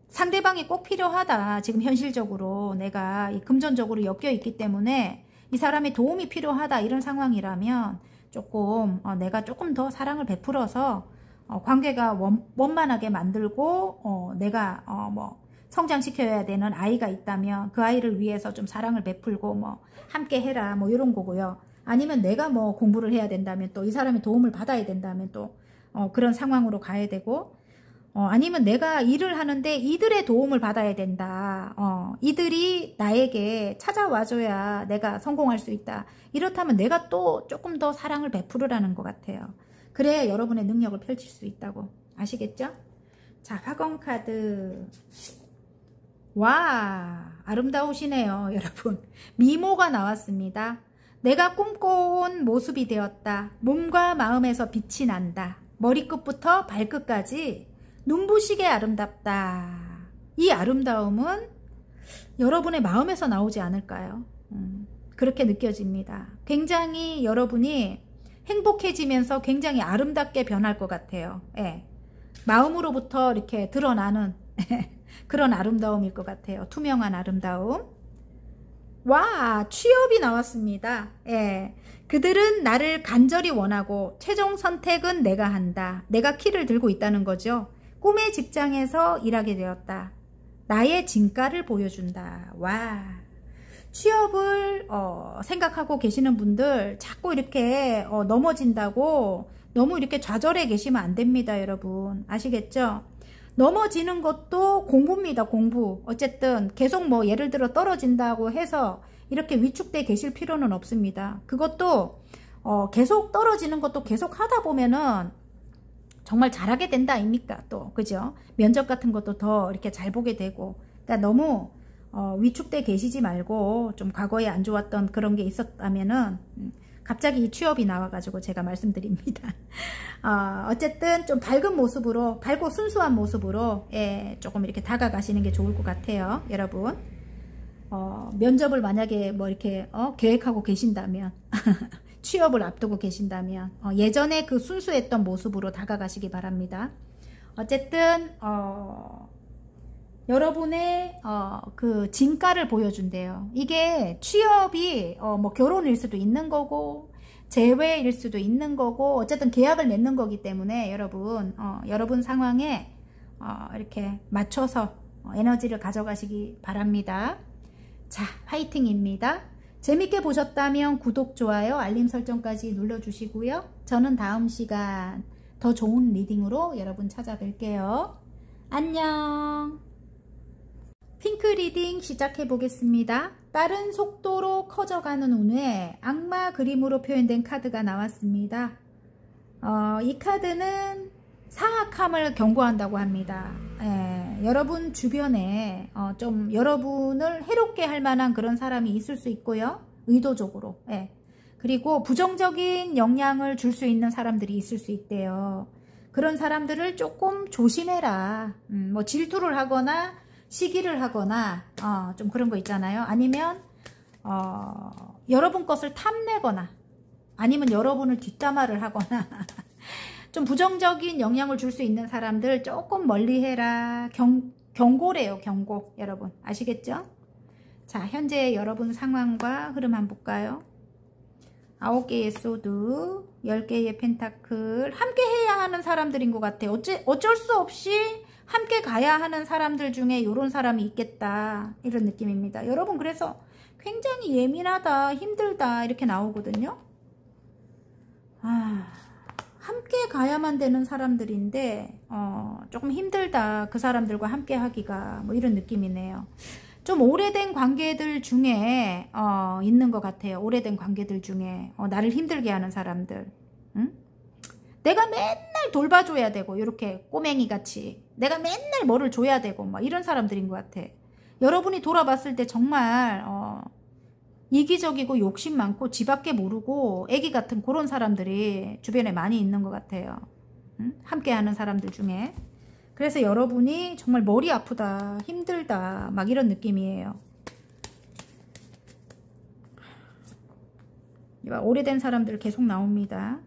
상대방이 꼭 필요하다. 지금 현실적으로 내가 금전적으로 엮여 있기 때문에 이 사람의 도움이 필요하다, 이런 상황이라면 조금 내가 조금 더 사랑을 베풀어서 관계가 원만하게 만들고 내가 뭐 성장시켜야 되는 아이가 있다면 그 아이를 위해서 좀 사랑을 베풀고 뭐 함께 해라, 뭐 이런 거고요. 아니면 내가 뭐 공부를 해야 된다면 또 이 사람의 도움을 받아야 된다면 또 그런 상황으로 가야 되고, 아니면 내가 일을 하는데 이들의 도움을 받아야 된다. 이들이 나에게 찾아와줘야 내가 성공할 수 있다. 이렇다면 내가 또 조금 더 사랑을 베풀으라는 것 같아요. 그래야 여러분의 능력을 펼칠 수 있다고. 아시겠죠? 자, 화권 카드. 와, 아름다우시네요, 여러분. 미모가 나왔습니다. 내가 꿈꿔온 모습이 되었다. 몸과 마음에서 빛이 난다. 머리끝부터 발끝까지 눈부시게 아름답다. 이 아름다움은 여러분의 마음에서 나오지 않을까요? 그렇게 느껴집니다. 굉장히 여러분이 행복해지면서 굉장히 아름답게 변할 것 같아요. 예. 마음으로부터 이렇게 드러나는 그런 아름다움일 것 같아요. 투명한 아름다움. 와, 취업이 나왔습니다. 예. 그들은 나를 간절히 원하고 최종 선택은 내가 한다. 내가 키를 들고 있다는 거죠. 꿈의 직장에서 일하게 되었다. 나의 진가를 보여준다. 와, 취업을 생각하고 계시는 분들 자꾸 이렇게 넘어진다고 너무 이렇게 좌절해 계시면 안 됩니다, 여러분. 아시겠죠? 넘어지는 것도 공부입니다, 공부. 어쨌든 계속 뭐 예를 들어 떨어진다고 해서 이렇게 위축돼 계실 필요는 없습니다. 그것도 계속 떨어지는 것도 계속 하다 보면은 정말 잘하게 된다 아닙니까? 또 그죠? 면접 같은 것도 더 이렇게 잘 보게 되고. 그러니까 너무 위축돼 계시지 말고 좀 과거에 안 좋았던 그런 게 있었다면은 갑자기 이 취업이 나와가지고 제가 말씀드립니다. 어쨌든 좀 밝은 모습으로, 밝고 순수한 모습으로 조금 이렇게 다가가시는 게 좋을 것 같아요, 여러분. 면접을 만약에 뭐 이렇게 계획하고 계신다면 취업을 앞두고 계신다면 예전에 그 순수했던 모습으로 다가가시기 바랍니다. 어쨌든 여러분의 그 진가를 보여준대요. 이게 취업이 뭐 결혼일 수도 있는 거고 재회일 수도 있는 거고 어쨌든 계약을 맺는 거기 때문에 여러분 상황에 이렇게 맞춰서 에너지를 가져가시기 바랍니다. 자, 화이팅입니다. 재밌게 보셨다면 구독, 좋아요, 알림 설정까지 눌러주시고요. 저는 다음 시간 더 좋은 리딩으로 여러분 찾아뵐게요. 안녕. 핑크 리딩 시작해 보겠습니다. 빠른 속도로 커져가는 운에 악마 그림으로 표현된 카드가 나왔습니다. 이 카드는 사악함을 경고한다고 합니다. 여러분 주변에 좀 여러분을 해롭게 할 만한 그런 사람이 있을 수 있고요. 의도적으로. 그리고 부정적인 영향을 줄 수 있는 사람들이 있을 수 있대요. 그런 사람들을 조금 조심해라. 뭐 질투를 하거나 시기를 하거나 좀 그런 거 있잖아요. 아니면 여러분 것을 탐내거나 아니면 여러분을 뒷담화를 하거나 좀 부정적인 영향을 줄 수 있는 사람들 조금 멀리해라. 경고래요, 경고. 여러분 아시겠죠? 자, 현재 여러분 상황과 흐름 한번 볼까요? 9개의 소드, 10개의 펜타클. 함께 해야 하는 사람들인 것 같아요. 어쩔 수 없이 함께 가야 하는 사람들 중에 이런 사람이 있겠다, 이런 느낌입니다. 여러분 그래서 굉장히 예민하다, 힘들다 이렇게 나오거든요. 함께 가야만 되는 사람들인데 조금 힘들다, 그 사람들과 함께 하기가, 뭐 이런 느낌이네요. 좀 오래된 관계들 중에 있는 것 같아요. 오래된 관계들 중에 나를 힘들게 하는 사람들. 응? 내가 맨날 돌봐줘야 되고, 이렇게 꼬맹이 같이 내가 맨날 뭐를 줘야 되고, 막 이런 사람들인 것 같아. 여러분이 돌아봤을 때 정말 이기적이고 욕심 많고 지밖에 모르고 애기 같은 그런 사람들이 주변에 많이 있는 것 같아요. 응? 함께하는 사람들 중에. 그래서 여러분이 정말 머리 아프다, 힘들다, 막 이런 느낌이에요. 오래된 사람들 계속 나옵니다.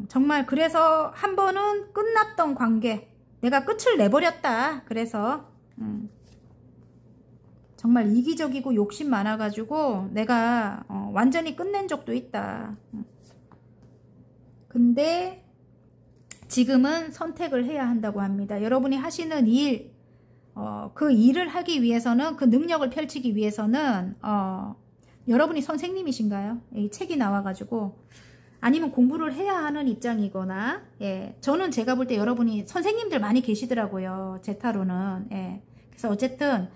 정말 그래서 한 번은 끝났던 관계, 내가 끝을 내버렸다. 그래서 정말 이기적이고 욕심 많아가지고 내가 완전히 끝낸 적도 있다. 근데 지금은 선택을 해야 한다고 합니다. 여러분이 하시는 일, 그 일을 하기 위해서는, 그 능력을 펼치기 위해서는 여러분이 선생님이신가요? 이 책이 나와가지고, 아니면 공부를 해야 하는 입장이거나, 저는 제가 볼 때 여러분이 선생님들 많이 계시더라고요, 제 타로는. 그래서 어쨌든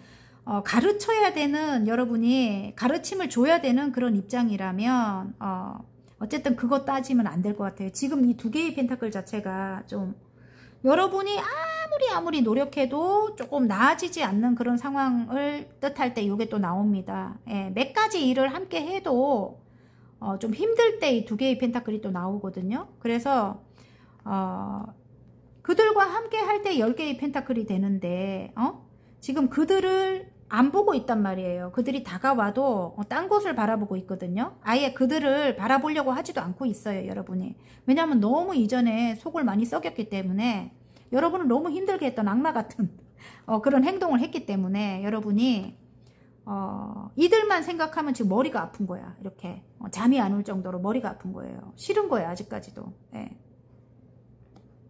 가르쳐야 되는, 여러분이 가르침을 줘야 되는 그런 입장이라면 어쨌든 그거 따지면 안 될 것 같아요. 지금 이 2개의 펜타클 자체가 좀 여러분이 아무리 노력해도 조금 나아지지 않는 그런 상황을 뜻할 때 이게 또 나옵니다. 몇 가지 일을 함께 해도 좀 힘들 때 이 2개의 펜타클이 또 나오거든요. 그래서 그들과 함께 할 때 10개의 펜타클이 되는데 지금 그들을 안 보고 있단 말이에요. 그들이 다가와도 딴 곳을 바라보고 있거든요. 아예 그들을 바라보려고 하지도 않고 있어요, 여러분이. 왜냐하면 너무 이전에 속을 많이 썩였기 때문에, 여러분을 너무 힘들게 했던 악마 같은 그런 행동을 했기 때문에 여러분이 이들만 생각하면 지금 머리가 아픈 거야. 이렇게 잠이 안 올 정도로 머리가 아픈 거예요. 싫은 거예요, 아직까지도. 예.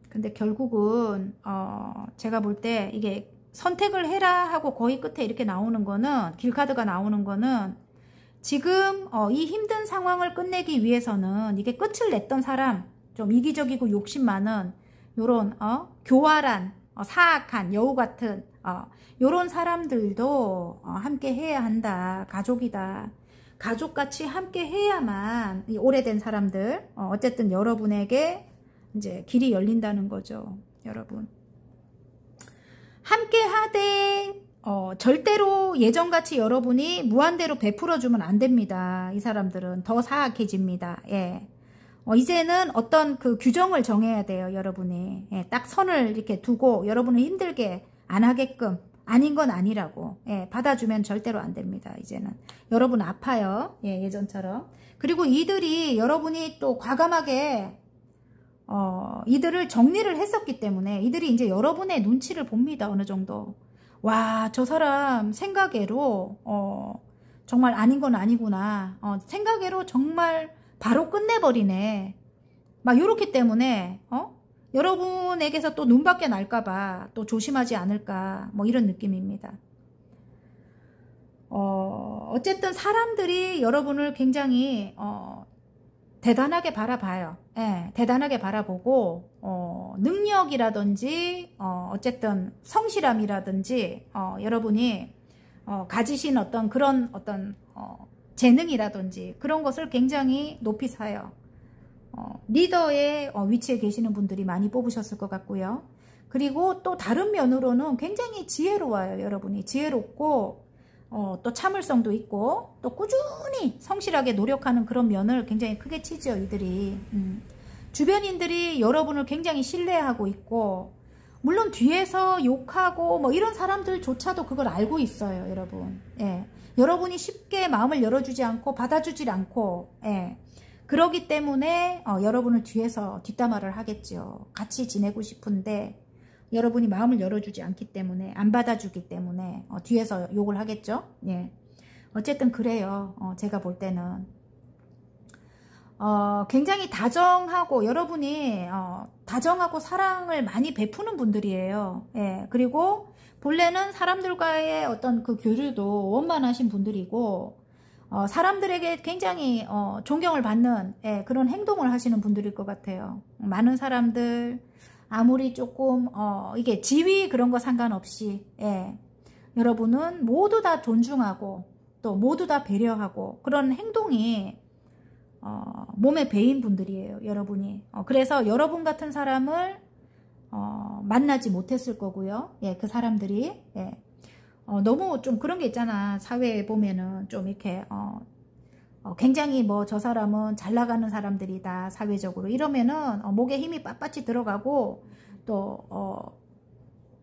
근데 결국은 제가 볼 때 이게 선택을 해라 하고 거의 끝에 이렇게 나오는 거는, 길카드가 나오는 거는 지금 이 힘든 상황을 끝내기 위해서는, 이게 끝을 냈던 사람, 좀 이기적이고 욕심 많은 요런 교활한 사악한 여우 같은 요런 사람들도 함께 해야 한다. 가족이다. 가족같이 함께 해야만 이 오래된 사람들 어쨌든 여러분에게 이제 길이 열린다는 거죠. 여러분 함께 하되 절대로 예전같이 여러분이 무한대로 베풀어주면 안 됩니다. 이 사람들은 더 사악해집니다. 예. 이제는 어떤 그 규정을 정해야 돼요. 여러분이. 예, 딱 선을 이렇게 두고 여러분을 힘들게 안 하게끔, 아닌 건 아니라고. 예, 받아주면 절대로 안 됩니다. 이제는. 여러분 아파요. 예, 예전처럼. 그리고 이들이 여러분이 또 과감하게 이들을 정리를 했었기 때문에 이들이 이제 여러분의 눈치를 봅니다. 어느 정도. 와, 저 사람 생각외로 정말 아닌 건 아니구나. 생각외로 정말 바로 끝내버리네. 막 요렇기 때문에 여러분에게서 또 눈밖에 날까봐 또 조심하지 않을까, 뭐 이런 느낌입니다. 어쨌든 사람들이 여러분을 굉장히 대단하게 바라봐요. 예, 대단하게 바라보고 능력이라든지 어쨌든 성실함이라든지 여러분이 가지신 어떤 그런 어떤 재능이라든지 그런 것을 굉장히 높이 사요. 리더의 위치에 계시는 분들이 많이 뽑으셨을 것 같고요. 그리고 또 다른 면으로는 굉장히 지혜로워요. 여러분이 지혜롭고 또 참을성도 있고 또 꾸준히 성실하게 노력하는 그런 면을 굉장히 크게 치죠. 이들이 주변인들이 여러분을 굉장히 신뢰하고 있고, 물론 뒤에서 욕하고 뭐 이런 사람들조차도 그걸 알고 있어요. 여러분. 예. 여러분이 쉽게 마음을 열어주지 않고 받아주질 않고, 예. 그러기 때문에 여러분을 뒤에서 뒷담화를 하겠죠. 같이 지내고 싶은데 여러분이 마음을 열어주지 않기 때문에, 안 받아주기 때문에 뒤에서 욕을 하겠죠. 예. 어쨌든 그래요. 제가 볼 때는 굉장히 다정하고, 여러분이 다정하고 사랑을 많이 베푸는 분들이에요. 예. 그리고 본래는 사람들과의 어떤 그 교류도 원만하신 분들이고, 사람들에게 굉장히 존경을 받는, 예, 그런 행동을 하시는 분들일 것 같아요. 많은 사람들, 아무리 조금 이게 지위 그런 거 상관없이, 예, 여러분은 모두 다 존중하고 또 모두 다 배려하고, 그런 행동이 몸에 배인 분들이에요. 여러분이. 그래서 여러분 같은 사람을 만나지 못했을 거고요. 예, 그 사람들이. 예. 너무 좀 그런 게 있잖아. 사회에 보면은 좀 이렇게 굉장히 뭐 저 사람은 잘 나가는 사람들이다, 사회적으로 이러면은 목에 힘이 빳빳이 들어가고, 또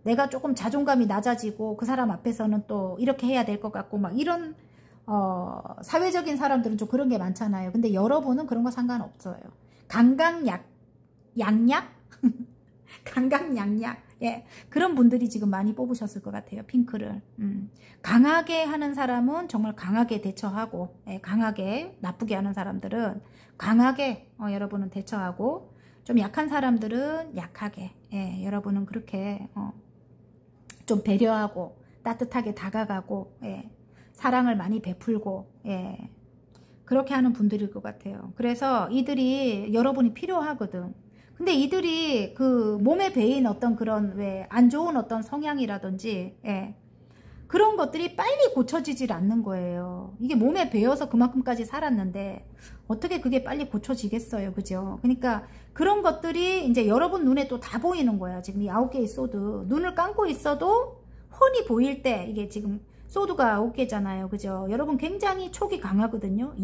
내가 조금 자존감이 낮아지고 그 사람 앞에서는 또 이렇게 해야 될 것 같고, 막 이런 사회적인 사람들은 좀 그런 게 많잖아요. 근데 여러분은 그런 거 상관없어요. 강강약약 강강약약. 예, 그런 분들이 지금 많이 뽑으셨을 것 같아요. 핑크를. 강하게 하는 사람은 정말 강하게 대처하고, 예, 강하게 나쁘게 하는 사람들은 강하게 여러분은 대처하고, 좀 약한 사람들은 약하게, 예, 여러분은 그렇게 좀 배려하고 따뜻하게 다가가고, 예, 사랑을 많이 베풀고, 예, 그렇게 하는 분들일 것 같아요. 그래서 이들이 여러분이 필요하거든. 근데 이들이 그 몸에 배인 어떤 그런 왜 안 좋은 어떤 성향이라든지, 예, 그런 것들이 빨리 고쳐지질 않는 거예요. 이게 몸에 배어서 그만큼까지 살았는데 어떻게 그게 빨리 고쳐지겠어요. 그죠? 그러니까 그런 것들이 이제 여러분 눈에 또 다 보이는 거야. 지금 이 9개의 소드. 눈을 감고 있어도 훤히 보일 때, 이게 지금 소드가 9개잖아요. 그죠? 여러분 굉장히 촉이 강하거든요.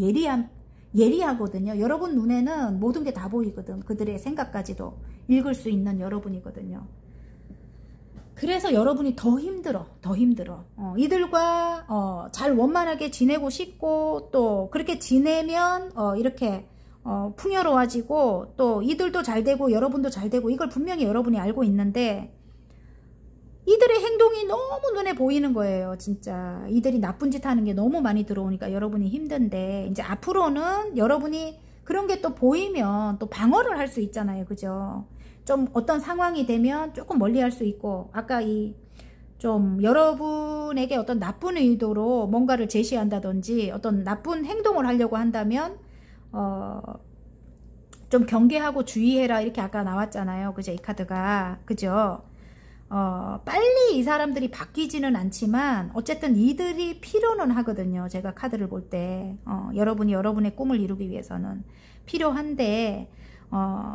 예리하거든요. 여러분 눈에는 모든 게 다 보이거든. 그들의 생각까지도 읽을 수 있는 여러분이거든요. 그래서 여러분이 더 힘들어. 이들과 잘 원만하게 지내고 싶고, 또 그렇게 지내면 이렇게 풍요로워지고, 또 이들도 잘 되고 여러분도 잘 되고, 이걸 분명히 여러분이 알고 있는데 이들의 행동이 너무 눈에 보이는 거예요. 진짜 이들이 나쁜 짓 하는 게 너무 많이 들어오니까 여러분이 힘든데, 이제 앞으로는 여러분이 그런 게 또 보이면 또 방어를 할 수 있잖아요. 그죠? 좀 어떤 상황이 되면 조금 멀리 할 수 있고, 아까 좀 여러분에게 어떤 나쁜 의도로 뭔가를 제시한다든지 어떤 나쁜 행동을 하려고 한다면 좀 경계하고 주의해라, 이렇게 아까 나왔잖아요. 그죠? 이 카드가. 그죠? 빨리 이 사람들이 바뀌지는 않지만 어쨌든 이들이 필요는 하거든요. 제가 카드를 볼 때 여러분이 여러분의 꿈을 이루기 위해서는 필요한데,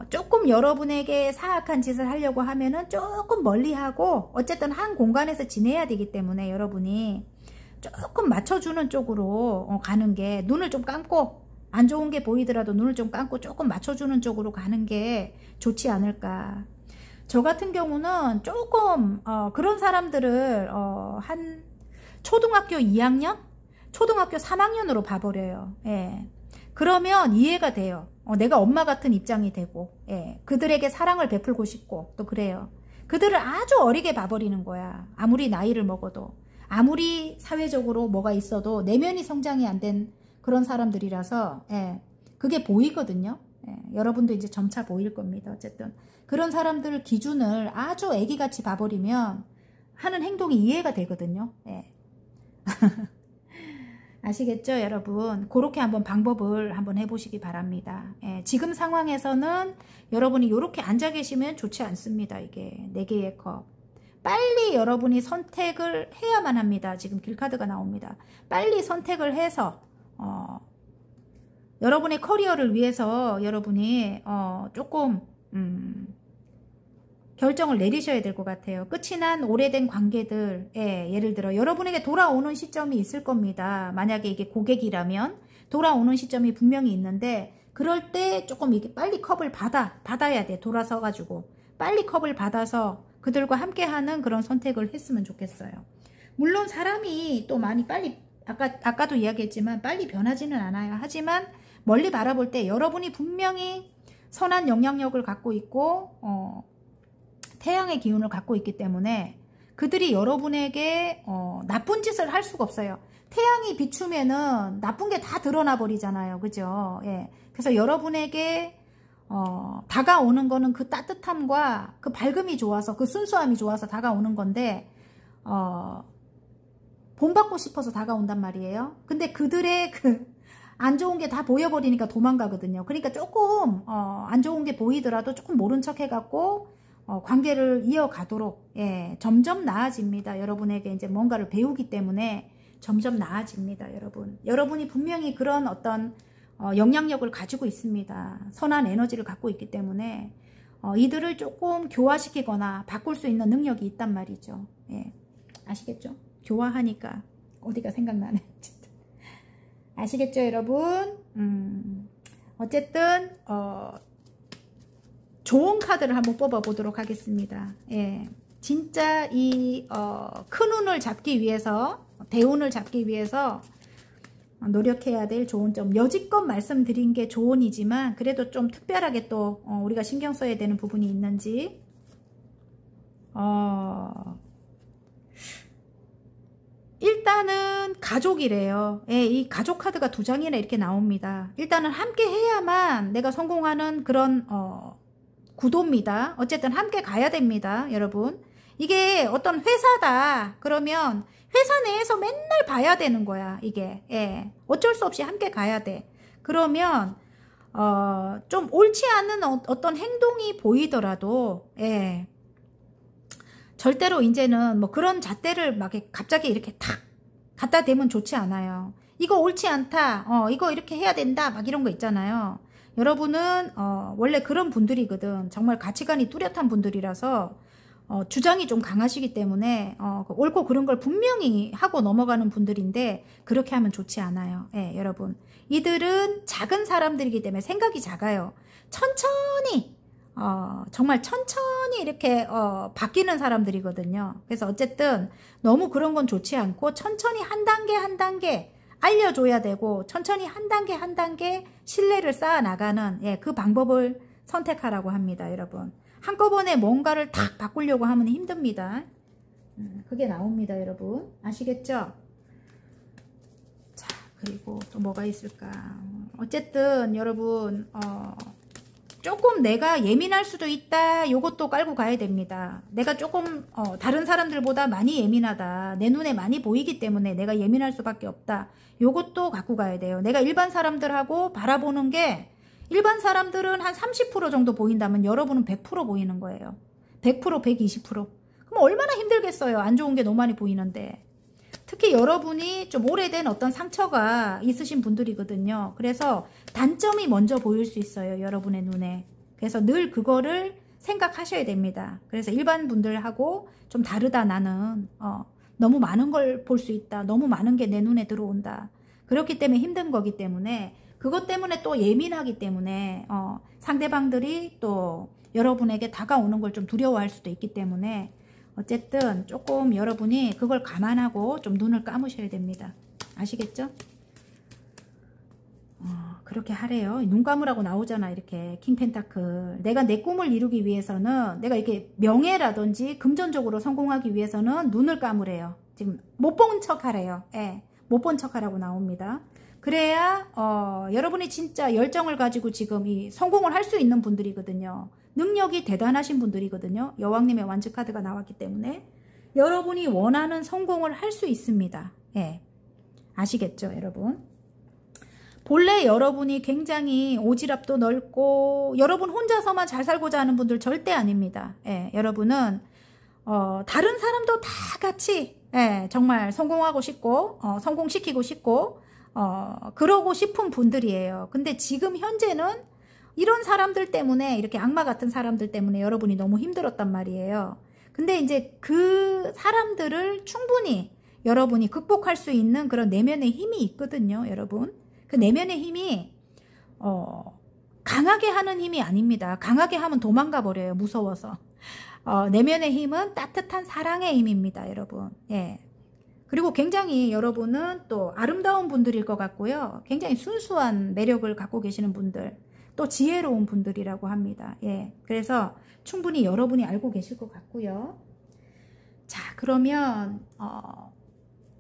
조금 여러분에게 사악한 짓을 하려고 하면은 조금 멀리하고, 어쨌든 한 공간에서 지내야 되기 때문에 여러분이 조금 맞춰주는 쪽으로 가는 게, 눈을 좀 감고, 안 좋은 게 보이더라도 눈을 좀 감고 조금 맞춰주는 쪽으로 가는 게 좋지 않을까. 저 같은 경우는 조금 그런 사람들을 한 초등학교 2학년? 초등학교 3학년으로 봐버려요. 예. 그러면 이해가 돼요. 내가 엄마 같은 입장이 되고, 예. 그들에게 사랑을 베풀고 싶고, 또 그래요. 그들을 아주 어리게 봐버리는 거야. 아무리 나이를 먹어도, 아무리 사회적으로 뭐가 있어도 내면이 성장이 안 된 그런 사람들이라서, 예. 그게 보이거든요. 예. 여러분도 이제 점차 보일 겁니다. 어쨌든 그런 사람들 기준을 아주 애기같이 봐버리면 하는 행동이 이해가 되거든요. 예. 아시겠죠, 여러분? 그렇게 한번 방법을 한번 해보시기 바랍니다. 예. 지금 상황에서는 여러분이 이렇게 앉아 계시면 좋지 않습니다. 이게 4개의 컵. 빨리 여러분이 선택을 해야만 합니다. 지금 길카드가 나옵니다. 빨리 선택을 해서 여러분의 커리어를 위해서 여러분이 조금 결정을 내리셔야 될 것 같아요. 끝이 난 오래된 관계들, 예를 들어 여러분에게 돌아오는 시점이 있을 겁니다. 만약에 이게 고객이라면 돌아오는 시점이 분명히 있는데, 그럴 때 조금 이게 빨리 컵을 받아야 돼. 돌아서 가지고 빨리 컵을 받아서 그들과 함께하는 그런 선택을 했으면 좋겠어요. 물론 사람이 또 많이 빨리, 아까도 이야기했지만 빨리 변하지는 않아요. 하지만 멀리 바라볼 때 여러분이 분명히 선한 영향력을 갖고 있고 태양의 기운을 갖고 있기 때문에 그들이 여러분에게 나쁜 짓을 할 수가 없어요. 태양이 비추면은 나쁜 게 다 드러나 버리잖아요. 그죠? 예. 그래서 여러분에게 다가오는 거는 그 따뜻함과 그 밝음이 좋아서, 그 순수함이 좋아서 다가오는 건데, 본받고 싶어서 다가온단 말이에요. 근데 그들의 안 좋은 게 다 보여버리니까 도망가거든요. 그러니까 조금 안 좋은 게 보이더라도 조금 모른 척 해갖고 관계를 이어가도록, 예, 점점 나아집니다. 여러분에게 이제 뭔가를 배우기 때문에 점점 나아집니다. 여러분이 분명히 그런 어떤 영향력을 가지고 있습니다. 선한 에너지를 갖고 있기 때문에 이들을 조금 교화시키거나 바꿀 수 있는 능력이 있단 말이죠. 예, 아시겠죠? 교화하니까 어디가 생각나네. 아시겠죠, 여러분? 어쨌든 좋은 카드를 한번 뽑아 보도록 하겠습니다. 예, 진짜 이 큰 운을 잡기 위해서, 대운을 잡기 위해서 노력해야 될 좋은 점, 여지껏 말씀드린 게 조언이지만 그래도 좀 특별하게 또 우리가 신경 써야 되는 부분이 있는지, 일단은 가족이래요. 예, 이 가족 카드가 2장이나 이렇게 나옵니다. 일단은 함께 해야만 내가 성공하는 그런 구도입니다. 어쨌든 함께 가야 됩니다, 여러분. 이게 어떤 회사다 그러면 회사 내에서 맨날 봐야 되는 거야, 이게. 예, 어쩔 수 없이 함께 가야 돼. 그러면 좀 옳지 않은 어떤 행동이 보이더라도, 예, 절대로 이제는 뭐 그런 잣대를 막 갑자기 이렇게 탁 갖다 대면 좋지 않아요. 이거 옳지 않다, 이거 이렇게 해야 된다, 막 이런 거 있잖아요. 여러분은 원래 그런 분들이거든. 정말 가치관이 뚜렷한 분들이라서 주장이 좀 강하시기 때문에 옳고 그런 걸 분명히 하고 넘어가는 분들인데, 그렇게 하면 좋지 않아요. 예, 여러분. 이들은 작은 사람들이기 때문에 생각이 작아요. 천천히, 정말 천천히 이렇게 바뀌는 사람들이거든요. 그래서 어쨌든 너무 그런 건 좋지 않고 천천히 한 단계 한 단계 알려줘야 되고, 천천히 한 단계 한 단계 신뢰를 쌓아 나가는, 예, 그 방법을 선택하라고 합니다, 여러분. 한꺼번에 뭔가를 탁 바꾸려고 하면 힘듭니다. 그게 나옵니다, 여러분. 아시겠죠? 자, 그리고 또 뭐가 있을까? 어쨌든 여러분 조금 내가 예민할 수도 있다. 요것도 깔고 가야 됩니다. 내가 조금 다른 사람들보다 많이 예민하다. 내 눈에 많이 보이기 때문에 내가 예민할 수밖에 없다. 요것도 갖고 가야 돼요. 내가 일반 사람들하고 바라보는 게 일반 사람들은 한 30% 정도 보인다면 여러분은 100% 보이는 거예요. 100%, 120%. 그럼 얼마나 힘들겠어요. 안 좋은 게 너무 많이 보이는데. 특히 여러분이 좀 오래된 어떤 상처가 있으신 분들이거든요. 그래서 단점이 먼저 보일 수 있어요. 여러분의 눈에. 그래서 늘 그거를 생각하셔야 됩니다. 그래서 일반 분들하고 좀 다르다 나는. 너무 많은 걸 볼 수 있다. 너무 많은 게 내 눈에 들어온다. 그렇기 때문에 힘든 거기 때문에 그것 때문에 또 예민하기 때문에 상대방들이 또 여러분에게 다가오는 걸 좀 두려워할 수도 있기 때문에 어쨌든 조금 여러분이 그걸 감안하고 좀 눈을 감으셔야 됩니다. 아시겠죠? 그렇게 하래요. 눈 감으라고 나오잖아. 이렇게 킹펜타클. 내가 내 꿈을 이루기 위해서는 내가 이렇게 명예라든지 금전적으로 성공하기 위해서는 눈을 감으래요. 지금 못 본 척 하래요. 예, 못 본 척 하라고 나옵니다. 그래야 여러분이 진짜 열정을 가지고 지금 이 성공을 할 수 있는 분들이거든요. 능력이 대단하신 분들이거든요. 여왕님의 완즈 카드가 나왔기 때문에 여러분이 원하는 성공을 할 수 있습니다. 예, 아시겠죠, 여러분? 본래 여러분이 굉장히 오지랖도 넓고 여러분 혼자서만 잘 살고자 하는 분들 절대 아닙니다. 예, 여러분은 다른 사람도 다 같이 정말 성공하고 싶고 성공시키고 싶고 그러고 싶은 분들이에요. 근데 지금 현재는 이런 사람들 때문에 이렇게 악마 같은 사람들 때문에 여러분이 너무 힘들었단 말이에요. 근데 이제 그 사람들을 충분히 여러분이 극복할 수 있는 그런 내면의 힘이 있거든요, 여러분. 그 내면의 힘이 강하게 하는 힘이 아닙니다. 강하게 하면 도망가 버려요. 무서워서. 내면의 힘은 따뜻한 사랑의 힘입니다, 여러분. 예. 그리고 굉장히 여러분은 또 아름다운 분들일 것 같고요. 굉장히 순수한 매력을 갖고 계시는 분들, 또 지혜로운 분들이라고 합니다. 예. 그래서 충분히 여러분이 알고 계실 것 같고요. 자, 그러면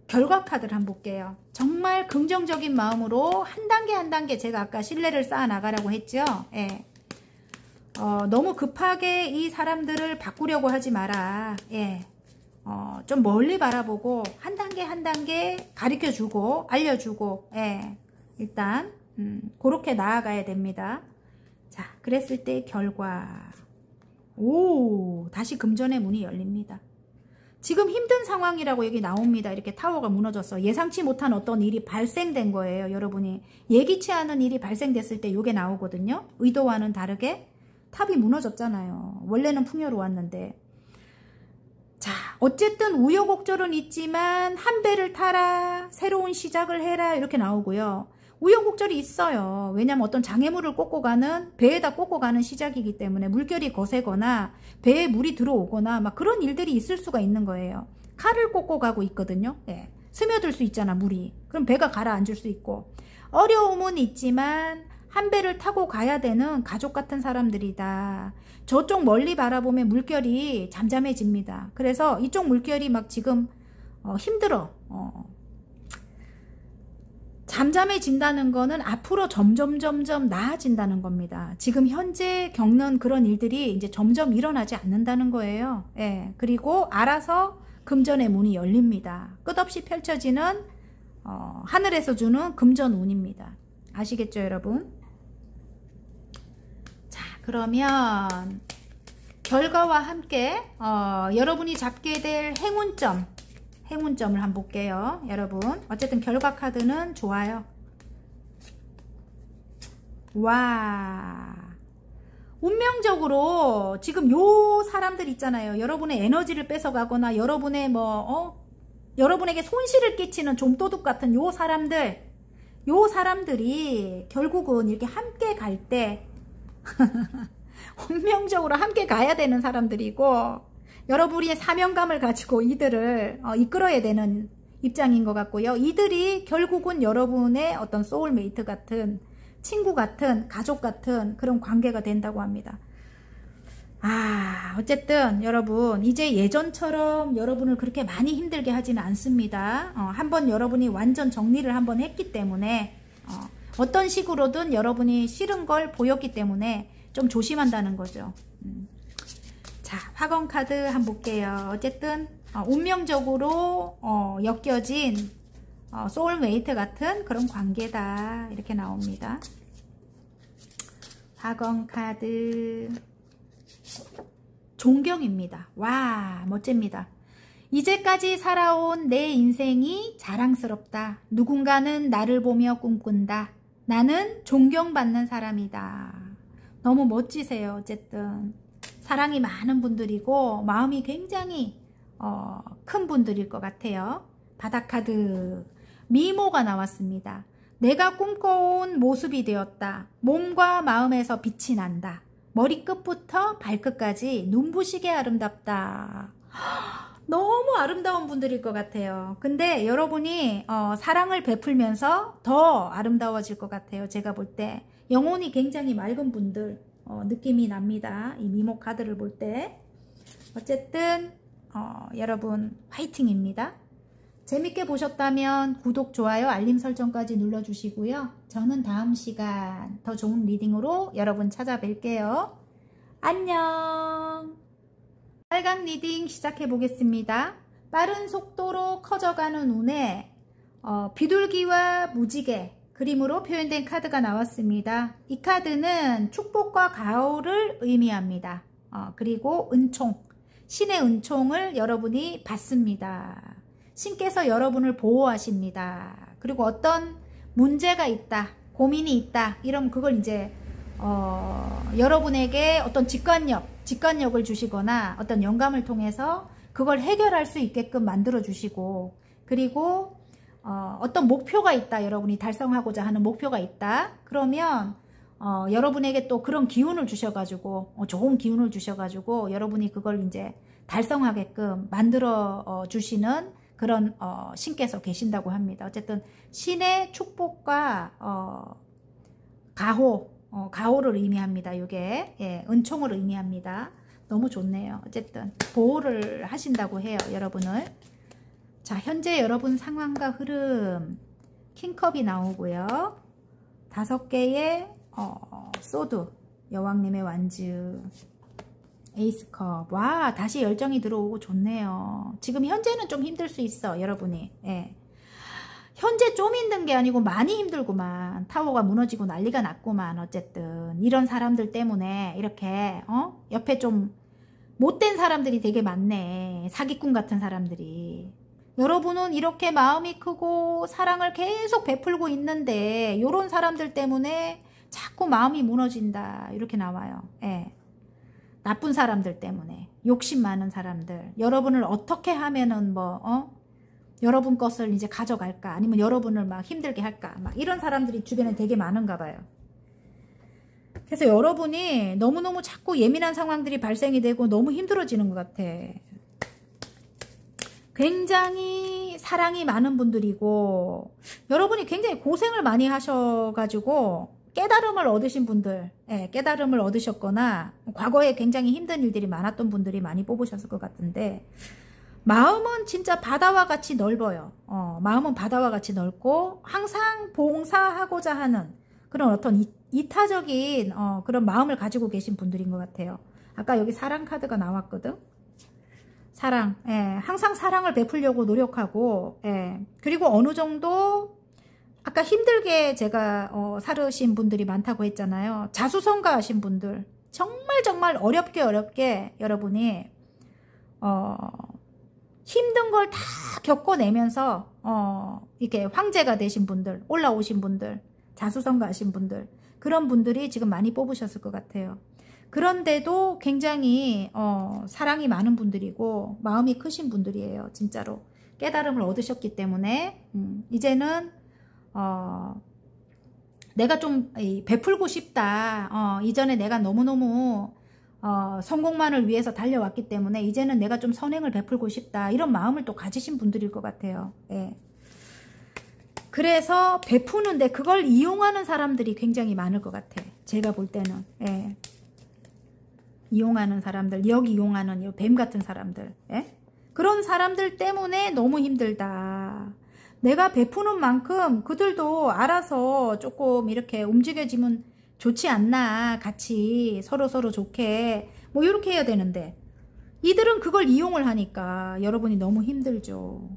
결과 카드를 한번 볼게요. 정말 긍정적인 마음으로 한 단계 한 단계 제가 아까 신뢰를 쌓아 나가라고 했죠. 예. 너무 급하게 이 사람들을 바꾸려고 하지 마라. 예. 좀 멀리 바라보고 한 단계 한 단계 가르쳐주고 알려주고, 예. 일단 그렇게 나아가야 됩니다. 자, 그랬을 때 결과. 오, 다시 금전의 문이 열립니다. 지금 힘든 상황이라고 여기 나옵니다. 이렇게 타워가 무너졌어. 예상치 못한 어떤 일이 발생된 거예요. 여러분이 예기치 않은 일이 발생됐을 때 이게 나오거든요. 의도와는 다르게 탑이 무너졌잖아요. 원래는 풍요로웠는데. 자, 어쨌든 우여곡절은 있지만 한 배를 타라, 새로운 시작을 해라, 이렇게 나오고요. 우여곡절이 있어요. 왜냐면 어떤 장애물을 꽂고 가는, 배에다 꽂고 가는 시작이기 때문에 물결이 거세거나 배에 물이 들어오거나 막 그런 일들이 있을 수가 있는 거예요. 칼을 꽂고 가고 있거든요. 예. 스며들 수 있잖아, 물이. 그럼 배가 가라앉을 수 있고. 어려움은 있지만 한 배를 타고 가야 되는 가족 같은 사람들이다. 저쪽 멀리 바라보면 물결이 잠잠해집니다. 그래서 이쪽 물결이 막 지금 힘들어. 잠잠해진다는 거는 앞으로 점점 나아진다는 겁니다. 지금 현재 겪는 그런 일들이 이제 점점 일어나지 않는다는 거예요. 예. 그리고 알아서 금전의 문이 열립니다. 끝없이 펼쳐지는 하늘에서 주는 금전 운입니다. 아시겠죠, 여러분? 자, 그러면 결과와 함께 여러분이 잡게 될 행운점을 한번 볼게요. 여러분, 어쨌든 결과 카드는 좋아요. 와, 운명적으로 지금 요 사람들 있잖아요. 여러분의 에너지를 뺏어가거나 여러분의 여러분에게 손실을 끼치는 좀도둑 같은 요 사람들이 결국은 이렇게 함께 갈 때 운명적으로 함께 가야 되는 사람들이고, 여러분이 사명감을 가지고 이들을 이끌어야 되는 입장인 것 같고요. 이들이 결국은 여러분의 어떤 소울메이트 같은, 친구 같은, 가족 같은 그런 관계가 된다고 합니다. 어쨌든 여러분 이제 예전처럼 여러분을 그렇게 많이 힘들게 하지는 않습니다. 한번 여러분이 완전 정리를 한번 했기 때문에 어떤 식으로든 여러분이 싫은 걸 보였기 때문에 좀 조심한다는 거죠. 자, 화건 카드 한번 볼게요. 어쨌든 운명적으로 엮여진 소울메이트 같은 그런 관계다 이렇게 나옵니다. 화건 카드 존경입니다. 와, 멋집니다. 이제까지 살아온 내 인생이 자랑스럽다. 누군가는 나를 보며 꿈꾼다. 나는 존경받는 사람이다. 너무 멋지세요. 어쨌든 사랑이 많은 분들이고 마음이 굉장히 큰 분들일 것 같아요. 바닥카드 미모가 나왔습니다. 내가 꿈꿔온 모습이 되었다. 몸과 마음에서 빛이 난다. 머리끝부터 발끝까지 눈부시게 아름답다. 너무 아름다운 분들일 것 같아요. 근데 여러분이 사랑을 베풀면서 더 아름다워질 것 같아요. 제가 볼 때 영혼이 굉장히 맑은 분들 느낌이 납니다. 이 미모 카드를 볼 때. 어쨌든 여러분 화이팅입니다. 재밌게 보셨다면 구독, 좋아요, 알림 설정까지 눌러주시고요. 저는 다음 시간 더 좋은 리딩으로 여러분 찾아뵐게요. 안녕. 빨강 리딩 시작해 보겠습니다. 빠른 속도로 커져가는 운에 비둘기와 무지개 그림으로 표현된 카드가 나왔습니다. 이 카드는 축복과 가호를 의미합니다. 그리고 은총, 신의 은총을 여러분이 받습니다. 신께서 여러분을 보호하십니다. 그리고 어떤 문제가 있다, 고민이 있다, 이러면 그걸 이제 여러분에게 어떤 직관력을 주시거나 어떤 영감을 통해서 그걸 해결할 수 있게끔 만들어 주시고, 그리고 어떤 목표가 있다, 여러분이 달성하고자 하는 목표가 있다, 그러면 여러분에게 또 그런 기운을 주셔가지고 좋은 기운을 주셔가지고 여러분이 그걸 이제 달성하게끔 만들어 주시는 그런 신께서 계신다고 합니다. 어쨌든 신의 축복과 가호를 의미합니다. 이게 은총을 의미합니다. 너무 좋네요. 어쨌든 보호를 하신다고 해요, 여러분을. 자, 현재 여러분 상황과 흐름, 킹컵이 나오고요. 5개의 소드, 여왕님의 완즈, 에이스컵. 와, 다시 열정이 들어오고 좋네요. 지금 현재는 좀 힘들 수 있어, 여러분이. 현재 좀 힘든 게 아니고 많이 힘들구만. 타워가 무너지고 난리가 났구만. 어쨌든 이런 사람들 때문에 이렇게 옆에 좀 못된 사람들이 되게 많네. 사기꾼 같은 사람들이. 여러분은 이렇게 마음이 크고 사랑을 계속 베풀고 있는데 이런 사람들 때문에 자꾸 마음이 무너진다. 이렇게 나와요. 나쁜 사람들 때문에, 욕심 많은 사람들, 여러분을 어떻게 하면은 여러분 것을 이제 가져갈까, 아니면 여러분을 막 힘들게 할까, 막 이런 사람들이 주변에 되게 많은가 봐요. 그래서 여러분이 너무너무 자꾸 예민한 상황들이 발생이 되고 너무 힘들어지는 것 같아. 굉장히 사랑이 많은 분들이고 여러분이 굉장히 고생을 많이 하셔가지고 깨달음을 얻으신 분들, 깨달음을 얻으셨거나 과거에 굉장히 힘든 일들이 많았던 분들이 많이 뽑으셨을 것 같은데, 마음은 진짜 바다와 같이 넓어요. 마음은 바다와 같이 넓고 항상 봉사하고자 하는 그런 어떤 이타적인 그런 마음을 가지고 계신 분들인 것 같아요. 아까 여기 사랑 카드가 나왔거든. 사랑, 항상 사랑을 베풀려고 노력하고, 그리고 어느 정도 아까 힘들게 제가 살으신 분들이 많다고 했잖아요. 자수성가하신 분들, 정말 어렵게 여러분이 힘든 걸 다 겪어내면서 이렇게 황제가 되신 분들, 올라오신 분들, 자수성가하신 분들, 그런 분들이 지금 많이 뽑으셨을 것 같아요. 그런데도 굉장히 사랑이 많은 분들이고 마음이 크신 분들이에요. 진짜로 깨달음을 얻으셨기 때문에 이제는 내가 좀 베풀고 싶다. 이전에 내가 너무너무 성공만을 위해서 달려왔기 때문에 이제는 내가 좀 선행을 베풀고 싶다. 이런 마음을 또 가지신 분들일 것 같아요. 그래서 베푸는데 그걸 이용하는 사람들이 굉장히 많을 것 같아. 제가 볼 때는. 이용하는 사람들, 이용하는 이 뱀 같은 사람들, 예? 그런 사람들 때문에 너무 힘들다. 내가 베푸는 만큼 그들도 알아서 조금 이렇게 움직여지면 좋지 않나. 같이 서로 좋게 뭐 이렇게 해야 되는데 이들은 그걸 이용을 하니까 여러분이 너무 힘들죠.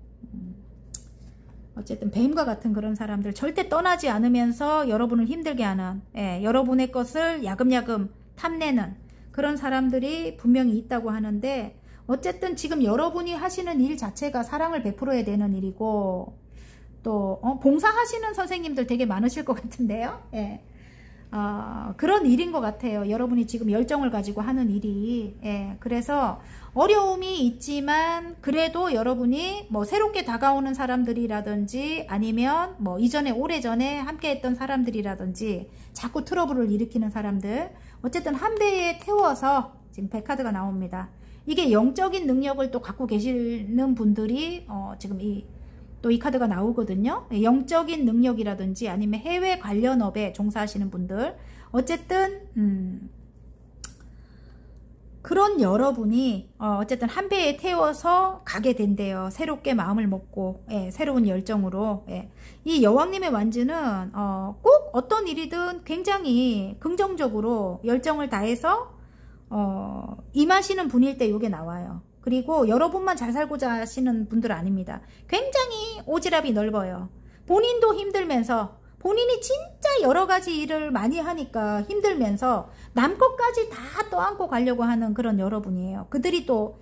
어쨌든 뱀과 같은 그런 사람들 절대 떠나지 않으면서 여러분을 힘들게 하는, 예, 여러분의 것을 야금야금 탐내는 그런 사람들이 분명히 있다고 하는데, 어쨌든 지금 여러분이 하시는 일 자체가 사랑을 베풀어야 되는 일이고, 또 봉사하시는 선생님들 되게 많으실 것 같은데요. 예. 그런 일인 것 같아요. 여러분이 지금 열정을 가지고 하는 일이. 예. 그래서 어려움이 있지만 그래도 여러분이 뭐 새롭게 다가오는 사람들이라든지 아니면 뭐 이전에 오래전에 함께 했던 사람들이라든지 자꾸 트러블을 일으키는 사람들, 어쨌든 한 배에 태워서 지금 100카드가 나옵니다. 이게 영적인 능력을 또 갖고 계시는 분들이 지금 또 이 카드가 나오거든요. 영적인 능력이라든지 아니면 해외 관련 업에 종사하시는 분들, 어쨌든 그런 여러분이 어쨌든 한 배에 태워서 가게 된대요. 새롭게 마음을 먹고, 예, 새로운 열정으로. 예. 이 여왕님의 완주는 꼭 어떤 일이든 굉장히 긍정적으로 열정을 다해서 임하시는 분일 때 이게 나와요. 그리고 여러분만 잘 살고자 하시는 분들 아닙니다. 굉장히 오지랖이 넓어요. 본인도 힘들면서, 본인이 진짜 여러 가지 일을 많이 하니까 힘들면서 남 것까지 다 떠안고 가려고 하는 그런 여러분이에요. 그들이 또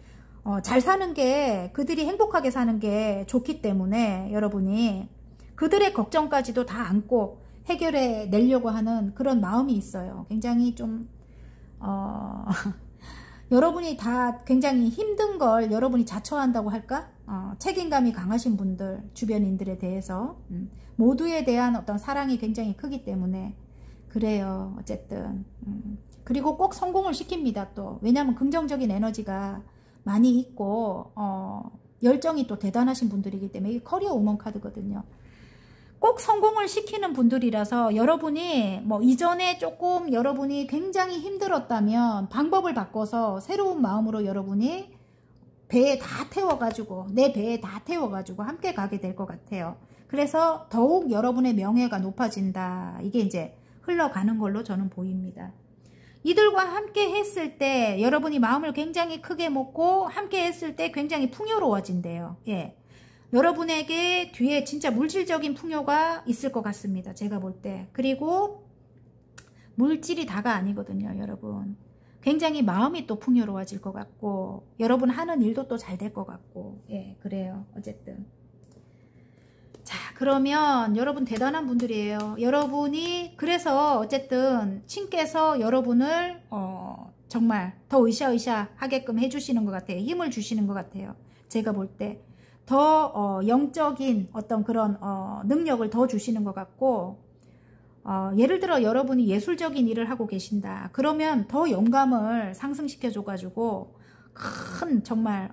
잘 사는 게, 그들이 행복하게 사는 게 좋기 때문에 여러분이 그들의 걱정까지도 다 안고 해결해 내려고 하는 그런 마음이 있어요. 굉장히 좀 여러분이 다 굉장히 힘든 걸 여러분이 자처한다고 할까? 책임감이 강하신 분들, 주변인들에 대해서 모두에 대한 어떤 사랑이 굉장히 크기 때문에 그래요. 어쨌든 그리고 꼭 성공을 시킵니다. 또 왜냐하면 긍정적인 에너지가 많이 있고 열정이 또 대단하신 분들이기 때문에 이게 커리어 우먼 카드거든요. 꼭 성공을 시키는 분들이라서 여러분이 뭐 이전에 조금 여러분이 굉장히 힘들었다면 방법을 바꿔서 새로운 마음으로 여러분이 배에 다 태워가지고, 내 배에 다 태워가지고 함께 가게 될 것 같아요. 그래서 더욱 여러분의 명예가 높아진다. 이게 이제 흘러가는 걸로 저는 보입니다. 이들과 함께 했을 때 여러분이 마음을 굉장히 크게 먹고 함께 했을 때 굉장히 풍요로워진대요. 예. 여러분에게 뒤에 진짜 물질적인 풍요가 있을 것 같습니다. 제가 볼 때. 그리고 물질이 다가 아니거든요, 여러분. 굉장히 마음이 또 풍요로워질 것 같고 여러분 하는 일도 또 잘 될 것 같고, 예, 그래요. 어쨌든 자, 그러면 여러분 대단한 분들이에요. 여러분이 그래서 어쨌든 신께서 여러분을 정말 더 으쌰으쌰 하게끔 해주시는 것 같아요. 힘을 주시는 것 같아요. 제가 볼 때 더 영적인 어떤 그런 능력을 더 주시는 것 같고, 예를 들어 여러분이 예술적인 일을 하고 계신다. 그러면 더 영감을 상승시켜 줘가지고 큰 정말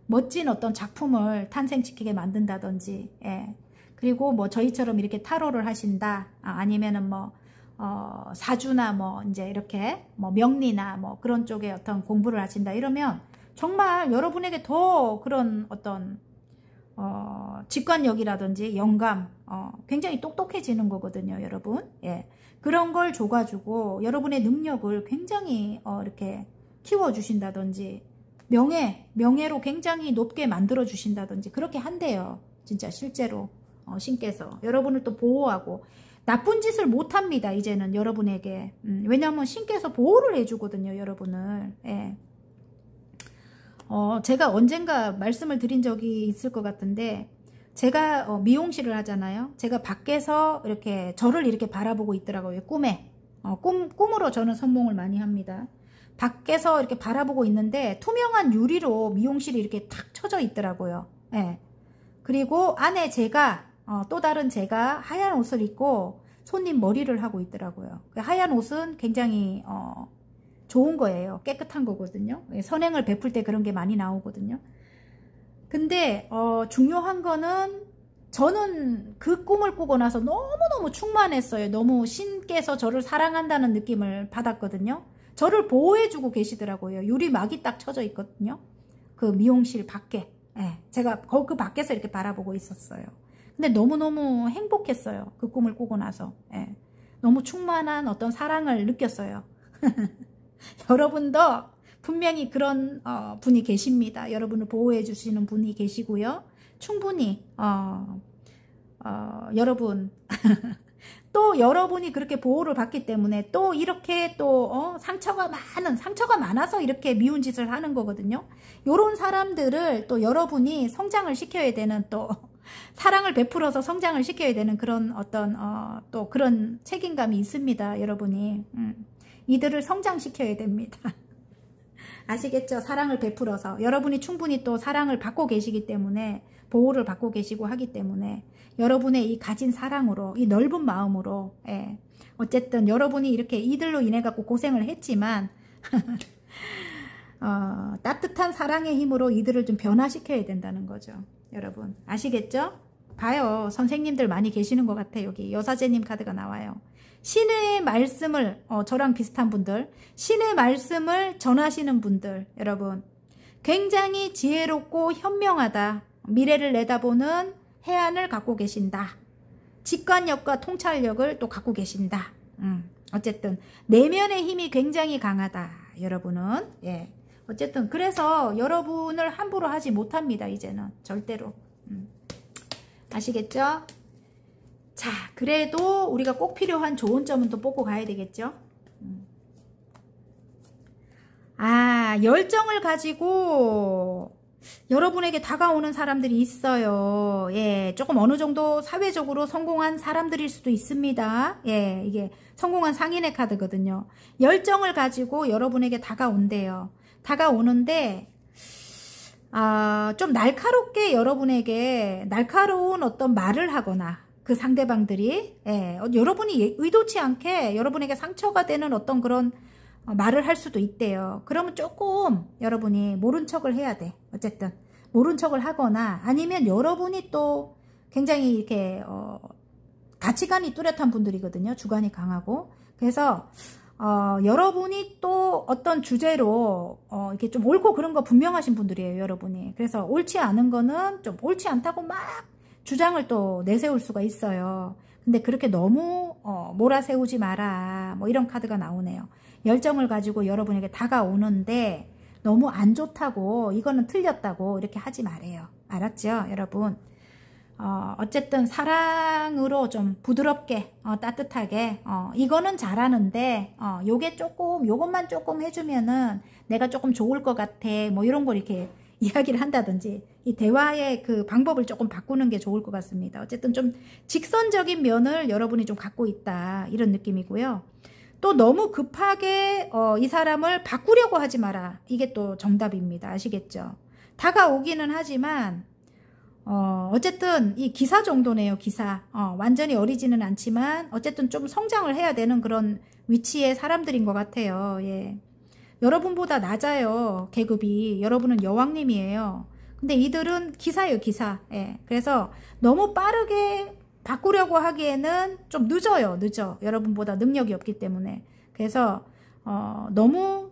멋진 어떤 작품을 탄생시키게 만든다든지, 예. 그리고 뭐 저희처럼 이렇게 타로를 하신다. 아니면은 뭐 사주나 뭐 이제 이렇게 뭐 명리나 뭐 그런 쪽에 어떤 공부를 하신다. 이러면 정말 여러분에게 더 그런 어떤 직관력이라든지 영감, 굉장히 똑똑해지는 거거든요, 여러분. 예. 그런 걸 줘가지고 여러분의 능력을 굉장히 이렇게 키워주신다든지, 명예로 굉장히 높게 만들어 주신다든지 그렇게 한대요. 진짜 실제로 신께서 여러분을 또 보호하고, 나쁜 짓을 못합니다. 이제는 여러분에게. 왜냐하면 신께서 보호를 해주거든요, 여러분을. 예. 제가 언젠가 말씀을 드린 적이 있을 것 같은데, 제가 미용실을 하잖아요. 제가 밖에서 이렇게 저를 이렇게 바라보고 있더라고요. 꿈에. 꿈으로 저는 선몽을 많이 합니다. 밖에서 이렇게 바라보고 있는데 투명한 유리로 미용실이 이렇게 탁 쳐져 있더라고요. 예. 그리고 안에 제가 또 다른 제가 하얀 옷을 입고 손님 머리를 하고 있더라고요. 그 하얀 옷은 굉장히 좋은 거예요. 깨끗한 거거든요. 선행을 베풀 때 그런 게 많이 나오거든요. 근데 중요한 거는 저는 그 꿈을 꾸고 나서 너무너무 충만했어요. 너무 신께서 저를 사랑한다는 느낌을 받았거든요. 저를 보호해주고 계시더라고요. 유리막이 딱 쳐져 있거든요. 그 미용실 밖에. 예, 제가 그 밖에서 이렇게 바라보고 있었어요. 근데 너무너무 행복했어요. 그 꿈을 꾸고 나서. 예, 너무 충만한 어떤 사랑을 느꼈어요. 여러분도 분명히 그런 분이 계십니다. 여러분을 보호해 주시는 분이 계시고요. 충분히 여러분 또 여러분이 그렇게 보호를 받기 때문에 또 이렇게 또 상처가 많아서 이렇게 미운 짓을 하는 거거든요. 요런 사람들을 또 여러분이 성장을 시켜야 되는, 또 사랑을 베풀어서 성장을 시켜야 되는 그런 어떤 또 그런 책임감이 있습니다. 여러분이 이들을 성장시켜야 됩니다. 아시겠죠? 사랑을 베풀어서 여러분이 충분히 또 사랑을 받고 계시기 때문에, 보호를 받고 계시고 하기 때문에 여러분의 이 가진 사랑으로, 이 넓은 마음으로, 예, 어쨌든 여러분이 이렇게 이들로 인해 갖고 고생을 했지만 따뜻한 사랑의 힘으로 이들을 좀 변화시켜야 된다는 거죠. 여러분 아시겠죠? 봐요. 선생님들 많이 계시는 것 같아요. 여기 여사제님 카드가 나와요. 신의 말씀을, 저랑 비슷한 분들, 신의 말씀을 전하시는 분들, 여러분 굉장히 지혜롭고 현명하다. 미래를 내다보는 해안을 갖고 계신다. 직관력과 통찰력을 또 갖고 계신다. 어쨌든 내면의 힘이 굉장히 강하다. 여러분은. 예. 어쨌든 그래서 여러분을 함부로 하지 못합니다. 이제는 절대로. 아시겠죠? 자, 그래도 우리가 꼭 필요한 좋은 점은 또 뽑고 가야 되겠죠? 열정을 가지고 여러분에게 다가오는 사람들이 있어요. 예, 조금 어느 정도 사회적으로 성공한 사람들일 수도 있습니다. 예, 이게 성공한 상인의 카드거든요. 열정을 가지고 여러분에게 다가온대요. 다가오는데 좀 날카롭게 여러분에게 날카로운 어떤 말을 하거나, 그 상대방들이, 예, 여러분이 의도치 않게 여러분에게 상처가 되는 어떤 그런 말을 할 수도 있대요. 그러면 조금 여러분이 모른 척을 해야 돼. 어쨌든 모른 척을 하거나, 아니면 여러분이 또 굉장히 이렇게 가치관이 뚜렷한 분들이거든요. 주관이 강하고. 그래서 여러분이 또 어떤 주제로 이렇게 좀 옳고 그런 거 분명하신 분들이에요. 여러분이. 그래서 옳지 않은 거는 좀 옳지 않다고 막 주장을 또 내세울 수가 있어요. 근데 그렇게 너무 몰아세우지 마라. 뭐 이런 카드가 나오네요. 열정을 가지고 여러분에게 다가오는데 너무 안 좋다고, 이거는 틀렸다고 이렇게 하지 말아요. 알았죠? 여러분. 어쨌든 사랑으로 좀 부드럽게, 따뜻하게, 이거는 잘하는데, 요것만 조금 해주면은 내가 조금 좋을 것 같아. 뭐 이런 걸 이렇게 이야기를 한다든지, 이 대화의 그 방법을 조금 바꾸는 게 좋을 것 같습니다. 어쨌든 좀 직선적인 면을 여러분이 좀 갖고 있다. 이런 느낌이고요. 또 너무 급하게 이 사람을 바꾸려고 하지 마라. 이게 또 정답입니다. 아시겠죠? 다가오기는 하지만 어쨌든 이 기사 정도네요. 기사. 완전히 어리지는 않지만 어쨌든 좀 성장을 해야 되는 그런 위치의 사람들인 것 같아요. 예. 여러분보다 낮아요. 계급이. 여러분은 여왕님이에요. 근데 이들은 기사예요. 기사. 예. 그래서 너무 빠르게 바꾸려고 하기에는 좀 늦어요. 늦어. 여러분보다 능력이 없기 때문에. 그래서 너무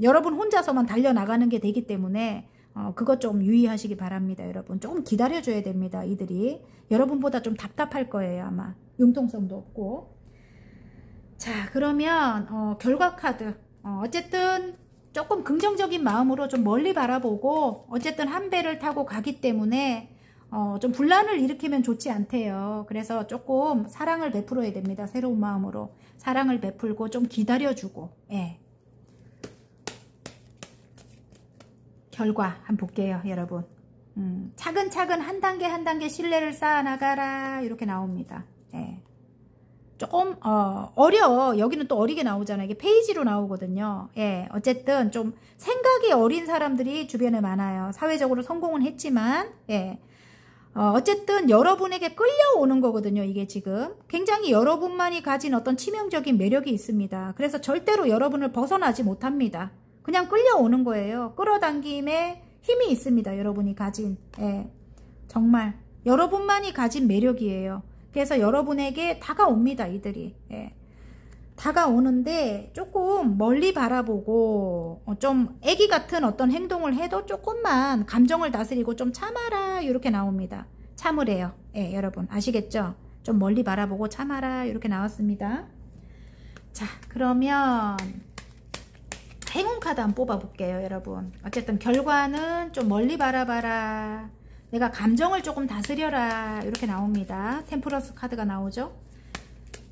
여러분 혼자서만 달려나가는 게 되기 때문에 그것 좀 유의하시기 바랍니다. 여러분 조금 기다려줘야 됩니다. 이들이 여러분보다 좀 답답할 거예요. 아마 융통성도 없고. 자, 그러면 결과 카드. 어쨌든 조금 긍정적인 마음으로 좀 멀리 바라보고 어쨌든 한 배를 타고 가기 때문에 좀 분란을 일으키면 좋지 않대요. 그래서 조금 사랑을 베풀어야 됩니다. 새로운 마음으로 사랑을 베풀고 좀 기다려주고. 예. 결과 한번 볼게요. 여러분. 차근차근 한 단계 한 단계 신뢰를 쌓아나가라. 이렇게 나옵니다. 예. 조금 어려워. 여기는 또 어리게 나오잖아요. 이게 페이지로 나오거든요. 예, 어쨌든 좀 생각이 어린 사람들이 주변에 많아요. 사회적으로 성공은 했지만 예, 어쨌든 여러분에게 끌려오는 거거든요. 이게 지금 굉장히 여러분만이 가진 어떤 치명적인 매력이 있습니다. 그래서 절대로 여러분을 벗어나지 못합니다. 그냥 끌려오는 거예요. 끌어당김에 힘이 있습니다. 여러분이 가진. 예, 정말 여러분만이 가진 매력이에요. 그래서 여러분에게 다가옵니다. 이들이. 예. 다가오는데 조금 멀리 바라보고 좀 애기 같은 어떤 행동을 해도 조금만 감정을 다스리고 좀 참아라 이렇게 나옵니다. 참으래요. 예, 여러분 아시겠죠? 좀 멀리 바라보고 참아라 이렇게 나왔습니다. 자, 그러면 행운 카드 한번 뽑아 볼게요, 여러분. 어쨌든 결과는 좀 멀리 바라봐라, 내가 감정을 조금 다스려라 이렇게 나옵니다. 템플러스 카드가 나오죠.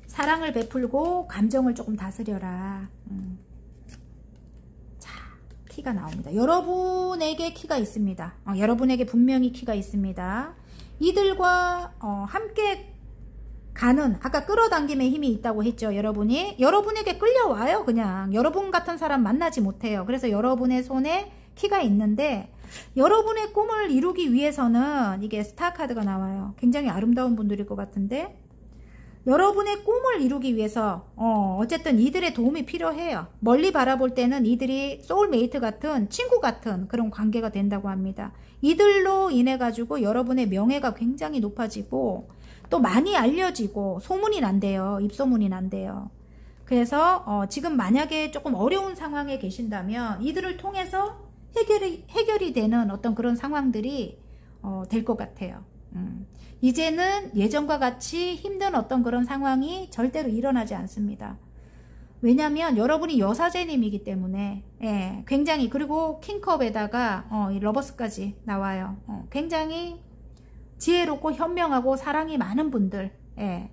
사랑을 베풀고 감정을 조금 다스려라. 자, 키가 나옵니다. 여러분에게 키가 있습니다. 여러분에게 분명히 키가 있습니다. 이들과 함께 가는, 아까 끌어당김의 힘이 있다고 했죠. 여러분에게 끌려와요. 그냥 여러분 같은 사람 만나지 못해요. 그래서 여러분의 손에 키가 있는데, 여러분의 꿈을 이루기 위해서는, 이게 스타 카드가 나와요. 굉장히 아름다운 분들일 것 같은데, 여러분의 꿈을 이루기 위해서 어쨌든 이들의 도움이 필요해요. 멀리 바라볼 때는 이들이 소울메이트 같은, 친구 같은 그런 관계가 된다고 합니다. 이들로 인해 가지고 여러분의 명예가 굉장히 높아지고 또 많이 알려지고 소문이 난대요. 입소문이 난대요. 그래서 지금 만약에 조금 어려운 상황에 계신다면 이들을 통해서 해결이 되는 어떤 그런 상황들이 될 것 같아요. 이제는 예전과 같이 힘든 어떤 그런 상황이 절대로 일어나지 않습니다. 왜냐하면 여러분이 여사제님이기 때문에, 예, 굉장히, 그리고 킹컵에다가 이 러버스까지 나와요. 굉장히 지혜롭고 현명하고 사랑이 많은 분들, 예,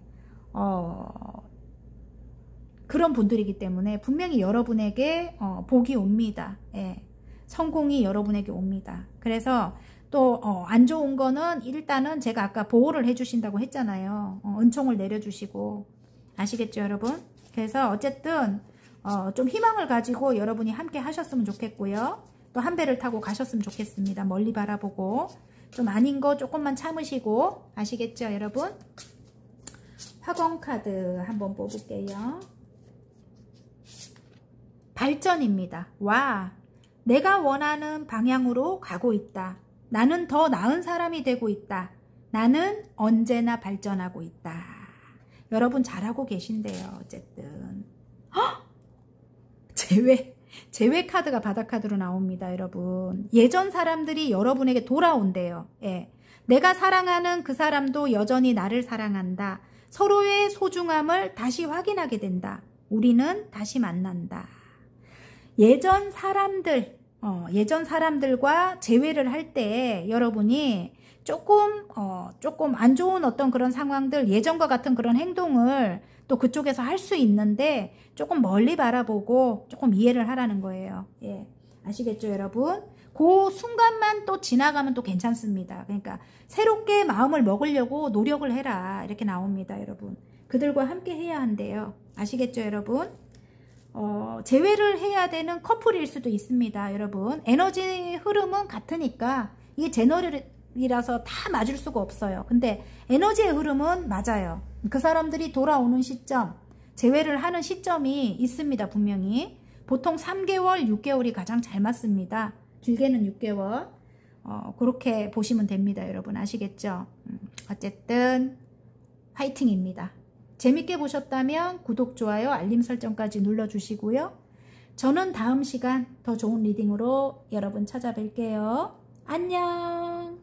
그런 분들이기 때문에 분명히 여러분에게 복이 옵니다. 예, 성공이 여러분에게 옵니다. 그래서 또 안 좋은 거는 일단은 제가 아까 보호를 해주신다고 했잖아요. 은총을 내려주시고, 아시겠죠 여러분? 그래서 어쨌든 좀 희망을 가지고 여러분이 함께 하셨으면 좋겠고요. 또 한 배를 타고 가셨으면 좋겠습니다. 멀리 바라보고 좀 아닌 거 조금만 참으시고, 아시겠죠 여러분? 화공 카드 한번 뽑을게요. 발전입니다. 와, 내가 원하는 방향으로 가고 있다. 나는 더 나은 사람이 되고 있다. 나는 언제나 발전하고 있다. 여러분 잘하고 계신데요. 어쨌든 제외 카드가 바닥 카드로 나옵니다. 여러분, 예전 사람들이 여러분에게 돌아온대요. 예. 내가 사랑하는 그 사람도 여전히 나를 사랑한다. 서로의 소중함을 다시 확인하게 된다. 우리는 다시 만난다. 예전 사람들과 재회를 할 때 여러분이 조금 안 좋은 어떤 그런 상황들, 예전과 같은 그런 행동을 또 그쪽에서 할 수 있는데 조금 멀리 바라보고 조금 이해를 하라는 거예요. 예, 아시겠죠 여러분? 그 순간만 또 지나가면 또 괜찮습니다. 그러니까 새롭게 마음을 먹으려고 노력을 해라 이렇게 나옵니다. 여러분, 그들과 함께 해야 한대요. 아시겠죠 여러분? 재회를 해야 되는 커플일 수도 있습니다. 여러분, 에너지 흐름은 같으니까 이게 제너럴이라서 다 맞을 수가 없어요. 근데 에너지의 흐름은 맞아요. 그 사람들이 돌아오는 시점, 재회를 하는 시점이 있습니다. 분명히 보통 3개월, 6개월이 가장 잘 맞습니다. 길게는 6개월. 그렇게 보시면 됩니다. 여러분 아시겠죠? 어쨌든 화이팅입니다. 재밌게 보셨다면 구독, 좋아요, 알림 설정까지 눌러주시고요. 저는 다음 시간 더 좋은 리딩으로 여러분 찾아뵐게요. 안녕.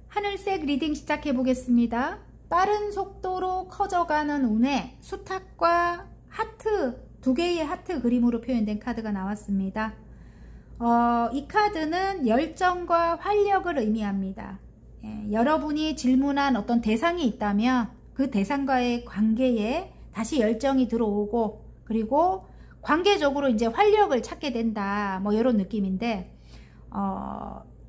하늘색 리딩 시작해 보겠습니다. 빠른 속도로 커져가는 운에 수탉과 하트, 2개의 하트 그림으로 표현된 카드가 나왔습니다. 이 카드는 열정과 활력을 의미합니다. 예, 여러분이 질문한 어떤 대상이 있다면 그 대상과의 관계에 다시 열정이 들어오고, 그리고 관계적으로 이제 활력을 찾게 된다, 뭐 이런 느낌인데,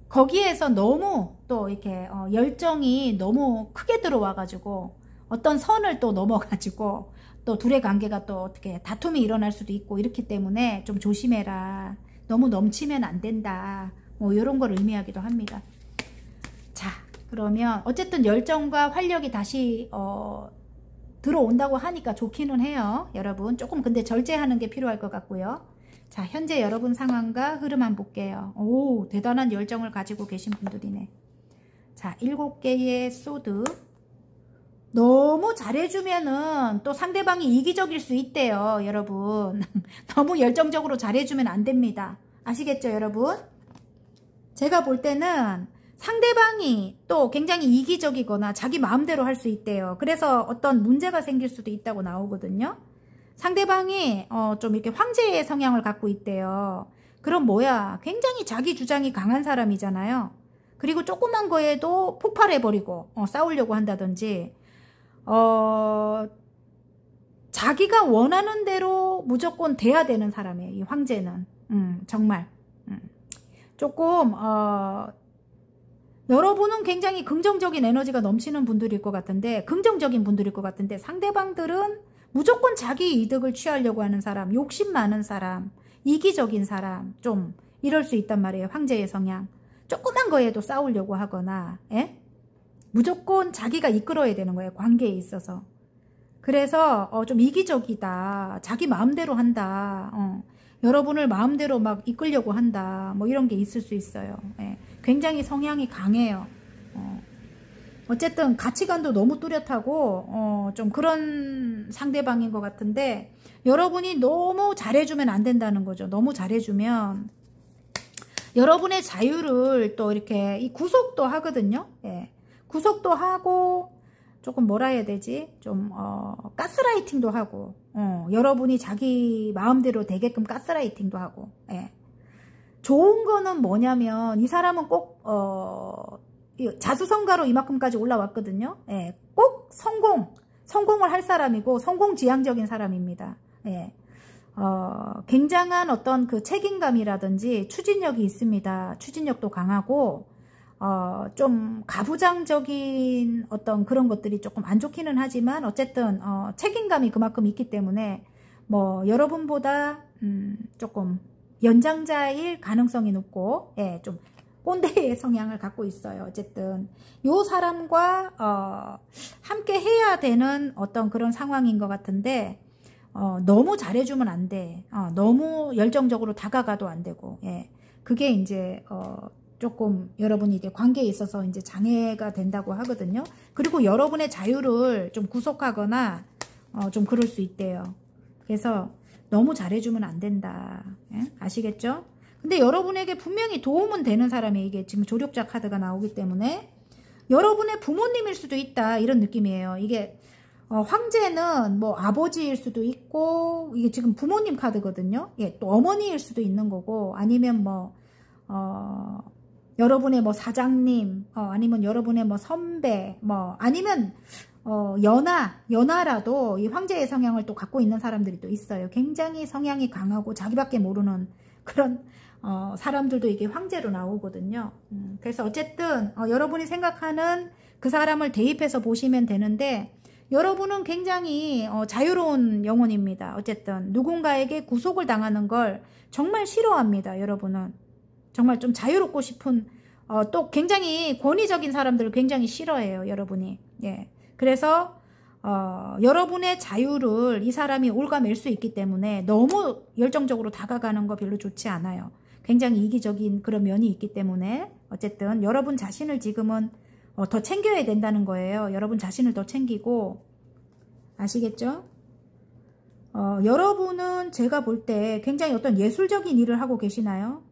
거기에서 너무 또 이렇게 열정이 너무 크게 들어와 가지고 어떤 선을 또 넘어 가지고 또 둘의 관계가 또 어떻게 다툼이 일어날 수도 있고, 이렇기 때문에 좀 조심해라, 너무 넘치면 안 된다, 뭐 이런 걸 의미하기도 합니다. 자, 그러면 어쨌든 열정과 활력이 다시 들어온다고 하니까 좋기는 해요. 여러분 조금 근데 절제하는 게 필요할 것 같고요. 자, 현재 여러분 상황과 흐름 한번 볼게요. 오, 대단한 열정을 가지고 계신 분들이네. 자, 7개의 소드, 너무 잘해주면은 또 상대방이 이기적일 수 있대요, 여러분. 너무 열정적으로 잘해주면 안 됩니다. 아시겠죠, 여러분? 제가 볼 때는 상대방이 또 굉장히 이기적이거나 자기 마음대로 할 수 있대요. 그래서 어떤 문제가 생길 수도 있다고 나오거든요. 상대방이 좀 이렇게 황제의 성향을 갖고 있대요. 그럼 뭐야? 굉장히 자기 주장이 강한 사람이잖아요. 그리고 조그만 거에도 폭발해버리고 싸우려고 한다든지 자기가 원하는 대로 무조건 돼야 되는 사람이에요. 이 황제는. 정말 조금 여러분은 굉장히 긍정적인 에너지가 넘치는 분들일 것 같은데, 긍정적인 분들일 것 같은데, 상대방들은 무조건 자기 이득을 취하려고 하는 사람, 욕심 많은 사람, 이기적인 사람, 좀 이럴 수 있단 말이에요. 황제의 성향. 조그만 거에도 싸우려고 하거나, 무조건 자기가 이끌어야 되는 거예요. 관계에 있어서. 그래서 좀 이기적이다. 자기 마음대로 한다. 여러분을 마음대로 막 이끌려고 한다. 뭐 이런 게 있을 수 있어요. 굉장히 성향이 강해요. 어쨌든 가치관도 너무 뚜렷하고 좀 그런 상대방인 것 같은데, 여러분이 너무 잘해주면 안 된다는 거죠. 너무 잘해주면 여러분의 자유를 또 이렇게 이 구속도 하거든요. 구속도 하고 조금 뭐라 해야 되지? 좀 가스라이팅도 하고 여러분이 자기 마음대로 되게끔 가스라이팅도 하고. 좋은 거는 뭐냐면 이 사람은 꼭 자수성가로 이만큼까지 올라왔거든요. 꼭 성공을 할 사람이고 성공지향적인 사람입니다. 굉장한 어떤 그 책임감이라든지 추진력이 있습니다. 추진력도 강하고 좀 가부장적인 어떤 그런 것들이 조금 안 좋기는 하지만 어쨌든 책임감이 그만큼 있기 때문에 뭐 여러분보다 조금 연장자일 가능성이 높고 좀 꼰대의 성향을 갖고 있어요. 어쨌든 요 사람과 함께 해야 되는 어떤 그런 상황인 것 같은데 너무 잘해주면 안 돼. 너무 열정적으로 다가가도 안 되고 그게 이제 조금 여러분이 이게 관계에 있어서 이제 장애가 된다고 하거든요. 그리고 여러분의 자유를 좀 구속하거나 좀 그럴 수 있대요. 그래서 너무 잘해주면 안 된다. 아시겠죠? 근데 여러분에게 분명히 도움은 되는 사람이 이게 지금 조력자 카드가 나오기 때문에 여러분의 부모님일 수도 있다. 이런 느낌이에요. 이게 황제는 뭐 아버지일 수도 있고 이게 지금 부모님 카드거든요. 또 어머니일 수도 있는 거고 아니면 뭐 여러분의 뭐 사장님 아니면 여러분의 뭐 선배 뭐 아니면 연하라도 이 황제의 성향을 또 갖고 있는 사람들이 또 있어요. 굉장히 성향이 강하고 자기밖에 모르는 그런 사람들도 이게 황제로 나오거든요. 그래서 어쨌든 여러분이 생각하는 그 사람을 대입해서 보시면 되는데 여러분은 굉장히 자유로운 영혼입니다. 어쨌든 누군가에게 구속을 당하는 걸 정말 싫어합니다. 여러분은 정말 좀 자유롭고 싶은 또 굉장히 권위적인 사람들을 굉장히 싫어해요. 여러분이. 그래서 여러분의 자유를 이 사람이 올가맬 수 있기 때문에 너무 열정적으로 다가가는 거 별로 좋지 않아요. 굉장히 이기적인 그런 면이 있기 때문에 어쨌든 여러분 자신을 지금은 더 챙겨야 된다는 거예요. 여러분 자신을 더 챙기고 아시겠죠? 여러분은 제가 볼 때 굉장히 어떤 예술적인 일을 하고 계시나요?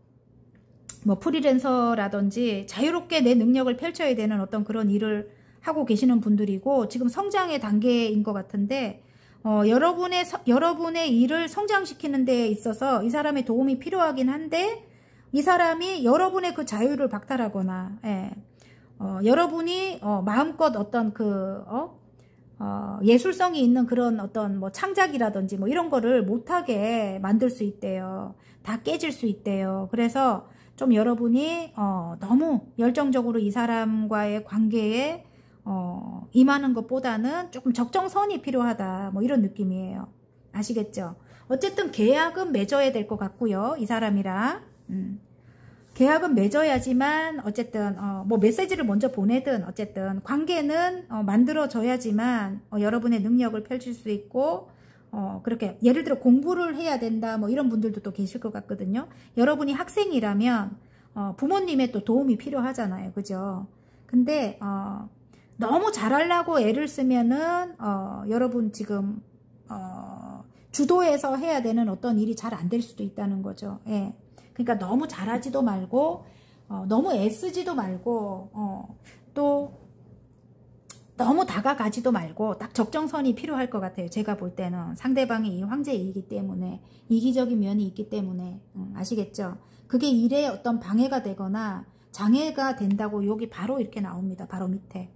뭐 프리랜서라든지 자유롭게 내 능력을 펼쳐야 되는 어떤 그런 일을 하고 계시는 분들이고 지금 성장의 단계인 것 같은데 여러분의 일을 성장시키는 데 있어서 이 사람의 도움이 필요하긴 한데 이 사람이 여러분의 그 자유를 박탈하거나 여러분이 마음껏 어떤 그 예술성이 있는 그런 어떤 뭐 창작이라든지 뭐 이런 거를 못하게 만들 수 있대요. 다 깨질 수 있대요. 그래서 좀 여러분이 너무 열정적으로 이 사람과의 관계에 임하는 것보다는 조금 적정선이 필요하다. 뭐 이런 느낌이에요. 아시겠죠? 어쨌든 계약은 맺어야 될 것 같고요. 이 사람이랑. 계약은 맺어야지만 어쨌든 뭐 메시지를 먼저 보내든 어쨌든 관계는 만들어져야지만 여러분의 능력을 펼칠 수 있고 그렇게 예를 들어 공부를 해야 된다 뭐 이런 분들도 또 계실 것 같거든요. 여러분이 학생이라면 부모님의 또 도움이 필요하잖아요. 그죠? 근데 너무 잘하려고 애를 쓰면은 여러분 지금 주도해서 해야 되는 어떤 일이 잘 안 될 수도 있다는 거죠. 예. 그러니까 너무 잘하지도 말고 너무 애쓰지도 말고 또 너무 다가가지도 말고 딱 적정선이 필요할 것 같아요. 제가 볼 때는 상대방이 이 황제이기 때문에 이기적인 면이 있기 때문에 아시겠죠? 그게 일에 어떤 방해가 되거나 장애가 된다고 여기 바로 이렇게 나옵니다. 바로 밑에.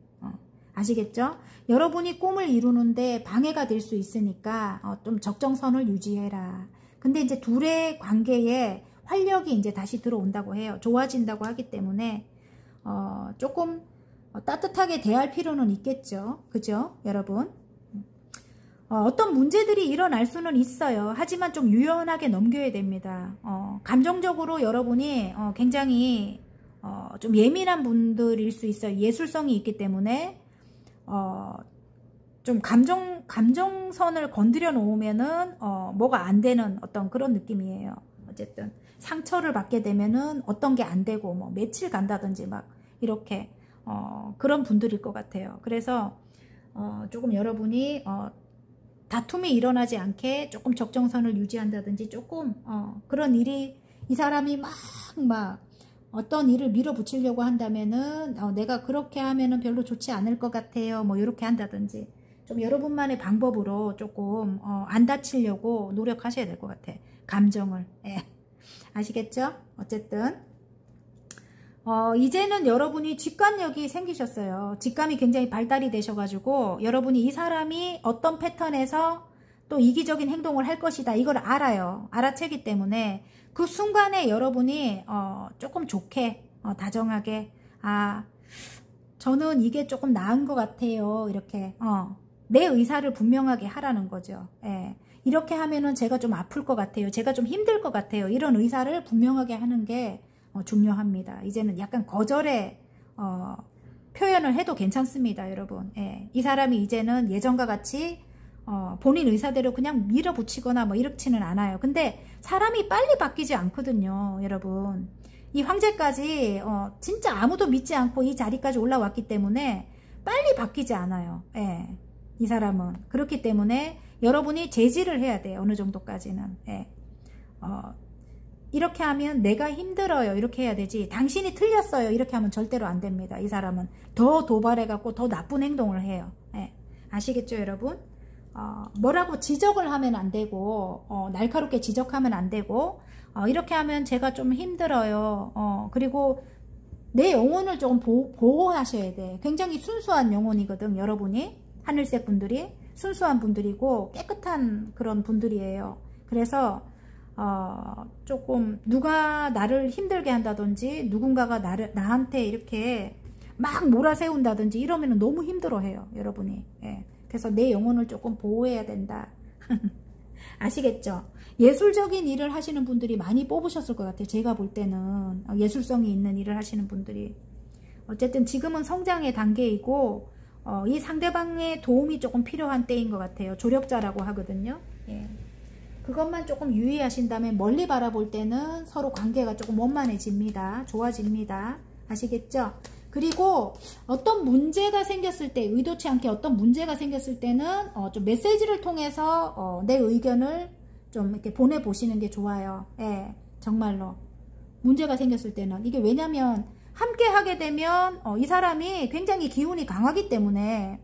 아시겠죠? 여러분이 꿈을 이루는데 방해가 될 수 있으니까 좀 적정선을 유지해라. 근데 이제 둘의 관계에 활력이 이제 다시 들어온다고 해요. 좋아진다고 하기 때문에 조금 따뜻하게 대할 필요는 있겠죠. 그죠? 여러분? 어떤 문제들이 일어날 수는 있어요. 하지만 좀 유연하게 넘겨야 됩니다. 감정적으로 여러분이 굉장히 좀 예민한 분들일 수 있어요. 예술성이 있기 때문에 좀 감정선을 건드려 놓으면은 뭐가 안 되는 어떤 그런 느낌이에요. 어쨌든 상처를 받게 되면은 어떤 게 안 되고 뭐 며칠 간다든지 막 이렇게 그런 분들일 것 같아요. 그래서 조금 여러분이 다툼이 일어나지 않게 조금 적정선을 유지한다든지 조금 그런 일이 이 사람이 막 어떤 일을 밀어붙이려고 한다면은 내가 그렇게 하면은 별로 좋지 않을 것 같아요. 뭐 이렇게 한다든지 좀 여러분만의 방법으로 조금 안 다치려고 노력하셔야 될 것 같아. 감정을. 예. 아시겠죠? 어쨌든 이제는 여러분이 직관력이 생기셨어요. 직감이 굉장히 발달이 되셔가지고 여러분이 이 사람이 어떤 패턴에서 또 이기적인 행동을 할 것이다. 이걸 알아요. 알아채기 때문에 그 순간에 여러분이 조금 좋게 다정하게 저는 이게 조금 나은 것 같아요. 이렇게 내 의사를 분명하게 하라는 거죠. 예. 이렇게 하면은 제가 좀 아플 것 같아요. 제가 좀 힘들 것 같아요. 이런 의사를 분명하게 하는 게 중요합니다. 이제는 약간 거절의 표현을 해도 괜찮습니다. 여러분. 예. 이 사람이 이제는 예전과 같이 본인 의사대로 그냥 밀어붙이거나 뭐 이렇지는 않아요. 근데 사람이 빨리 바뀌지 않거든요. 여러분. 이 황제까지 진짜 아무도 믿지 않고 이 자리까지 올라왔기 때문에 빨리 바뀌지 않아요. 예. 이 사람은. 그렇기 때문에 여러분이 제지를 해야 돼요. 어느 정도까지는. 예. 이렇게 하면 내가 힘들어요. 이렇게 해야 되지. 당신이 틀렸어요. 이렇게 하면 절대로 안 됩니다. 이 사람은 더 도발해갖고 더 나쁜 행동을 해요. 예. 아시겠죠, 여러분? 뭐라고 지적을 하면 안 되고, 날카롭게 지적하면 안 되고, 이렇게 하면 제가 좀 힘들어요. 그리고 내 영혼을 조금 보호하셔야 돼. 굉장히 순수한 영혼이거든, 여러분이. 하늘색 분들이. 순수한 분들이고, 깨끗한 그런 분들이에요. 그래서, 조금 누가 나를 힘들게 한다든지 누군가가 나한테 이렇게 막 몰아세운다든지 이러면 너무 힘들어해요. 여러분이. 예. 그래서 내 영혼을 조금 보호해야 된다. 아시겠죠? 예술적인 일을 하시는 분들이 많이 뽑으셨을 것 같아요. 제가 볼 때는 예술성이 있는 일을 하시는 분들이. 어쨌든 지금은 성장의 단계이고 이 상대방의 도움이 조금 필요한 때인 것 같아요. 조력자라고 하거든요. 예. 그것만 조금 유의하신다면 멀리 바라볼 때는 서로 관계가 조금 원만해집니다. 좋아집니다. 아시겠죠? 그리고 어떤 문제가 생겼을 때, 의도치 않게 어떤 문제가 생겼을 때는 좀 메시지를 통해서 내 의견을 좀 이렇게 보내보시는 게 좋아요. 예, 정말로. 문제가 생겼을 때는. 이게 왜냐면 함께 하게 되면 이 사람이 굉장히 기운이 강하기 때문에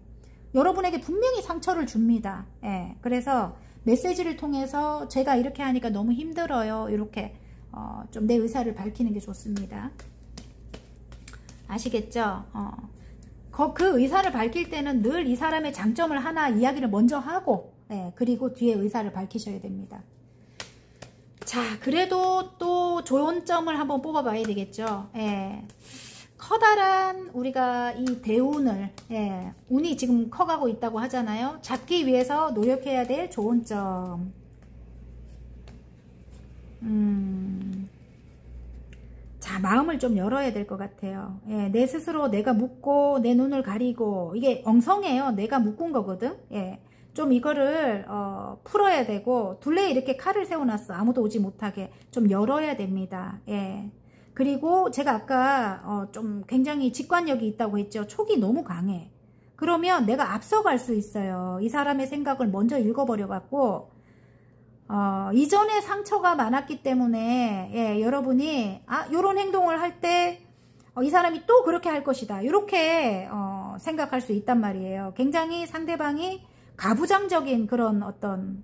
여러분에게 분명히 상처를 줍니다. 예, 그래서 메시지를 통해서 제가 이렇게 하니까 너무 힘들어요. 이렇게 좀 내 의사를 밝히는 게 좋습니다. 아시겠죠? 그 의사를 밝힐 때는 늘 이 사람의 장점을 하나 이야기를 먼저 하고 그리고 뒤에 의사를 밝히셔야 됩니다. 자, 그래도 또 좋은 점을 한번 뽑아봐야 되겠죠. 커다란 우리가 이 대운을 운이 지금 커가고 있다고 하잖아요. 잡기 위해서 노력해야 될 좋은 점. 자, 마음을 좀 열어야 될 것 같아요. 내 스스로 내가 묶고 내 눈을 가리고 이게 엉성해요. 내가 묶은 거거든. 좀 이거를 풀어야 되고 둘레에 이렇게 칼을 세워놨어. 아무도 오지 못하게 좀 열어야 됩니다. 그리고 제가 아까 좀 굉장히 직관력이 있다고 했죠. 촉이 너무 강해. 그러면 내가 앞서갈 수 있어요. 이 사람의 생각을 먼저 읽어버려 갖고 이전에 상처가 많았기 때문에 예, 여러분이 요런 행동을 할 때 이 사람이 또 그렇게 할 것이다. 이렇게 생각할 수 있단 말이에요. 굉장히 상대방이 가부장적인 그런 어떤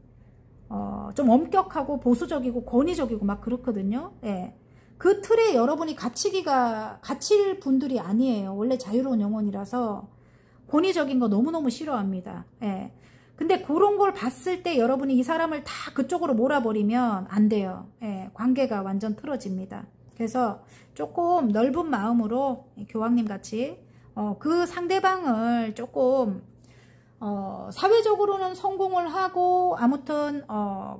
좀 엄격하고 보수적이고 권위적이고 막 그렇거든요. 예. 그 틀에 여러분이 갇힐 분들이 아니에요. 원래 자유로운 영혼이라서 권위적인 거 너무너무 싫어합니다. 예. 근데 그런 걸 봤을 때 여러분이 이 사람을 다 그쪽으로 몰아버리면 안 돼요. 예. 관계가 완전 틀어집니다. 그래서 조금 넓은 마음으로 교황님 같이 그 상대방을 조금 사회적으로는 성공을 하고 아무튼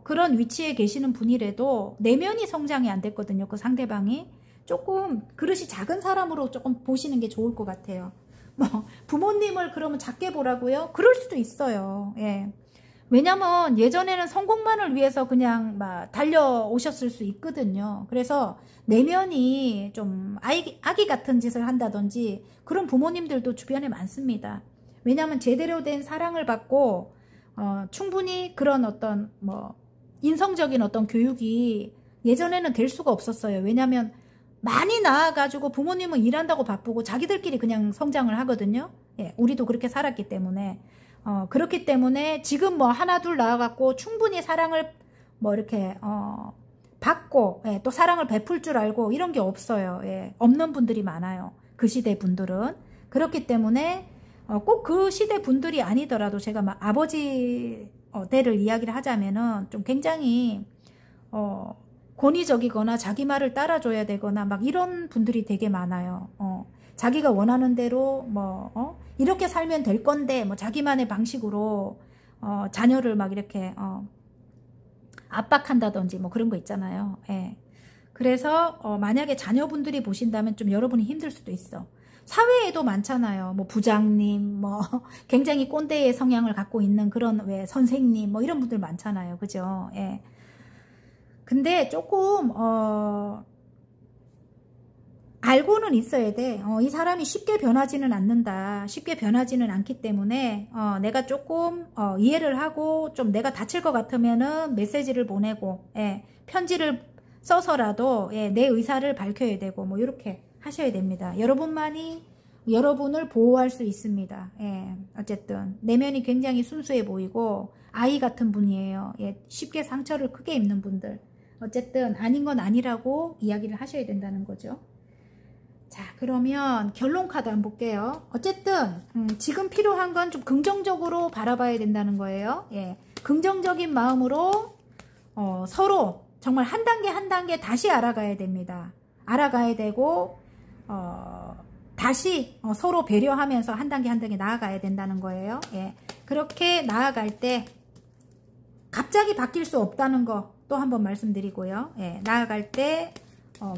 그런 위치에 계시는 분이라도 내면이 성장이 안 됐거든요. 그 상대방이 조금 그릇이 작은 사람으로 조금 보시는 게 좋을 것 같아요. 뭐 부모님을 그러면 작게 보라고요? 그럴 수도 있어요. 예. 왜냐면 예전에는 성공만을 위해서 그냥 막 달려오셨을 수 있거든요. 그래서 내면이 좀 아기 같은 짓을 한다든지 그런 부모님들도 주변에 많습니다. 왜냐하면 제대로 된 사랑을 받고 충분히 그런 어떤 뭐 인성적인 어떤 교육이 예전에는 될 수가 없었어요. 왜냐하면 많이 낳아가지고 부모님은 일한다고 바쁘고 자기들끼리 그냥 성장을 하거든요. 예, 우리도 그렇게 살았기 때문에 그렇기 때문에 지금 뭐 하나 둘 낳아갖고 충분히 사랑을 뭐 이렇게 받고 예, 또 사랑을 베풀 줄 알고 이런 게 없어요. 예, 없는 분들이 많아요. 그 시대 분들은. 그렇기 때문에 꼭 그 시대 분들이 아니더라도 제가 막 아버지 때를 이야기를 하자면은 좀 굉장히 권위적이거나 자기 말을 따라줘야 되거나 막 이런 분들이 되게 많아요. 자기가 원하는 대로 뭐 이렇게 살면 될 건데 뭐 자기만의 방식으로 자녀를 막 이렇게 압박한다든지 뭐 그런 거 있잖아요. 예. 그래서 만약에 자녀분들이 보신다면 좀 여러분이 힘들 수도 있어. 사회에도 많잖아요. 뭐 부장님, 뭐 굉장히 꼰대의 성향을 갖고 있는 그런 왜 선생님 뭐 이런 분들 많잖아요. 그죠? 예. 근데 조금 알고는 있어야 돼. 이 사람이 쉽게 변하지는 않는다. 쉽게 변하지는 않기 때문에 내가 조금 이해를 하고 좀 내가 다칠 것 같으면은 메시지를 보내고 예, 편지를 써서라도 예, 내 의사를 밝혀야 되고 뭐 이렇게 하셔야 됩니다. 여러분만이 여러분을 보호할 수 있습니다. 예, 어쨌든 내면이 굉장히 순수해 보이고 아이 같은 분이에요. 예, 쉽게 상처를 크게 입는 분들. 어쨌든 아닌 건 아니라고 이야기를 하셔야 된다는 거죠. 자, 그러면 결론 카드 한번 볼게요. 어쨌든 지금 필요한 건 좀 긍정적으로 바라봐야 된다는 거예요. 예, 긍정적인 마음으로 서로 정말 한 단계 한 단계 다시 알아가야 됩니다. 알아가야 되고 다시 서로 배려하면서 한 단계 한 단계 나아가야 된다는 거예요. 예, 그렇게 나아갈 때 갑자기 바뀔 수 없다는 거 또 한번 말씀드리고요. 예, 나아갈 때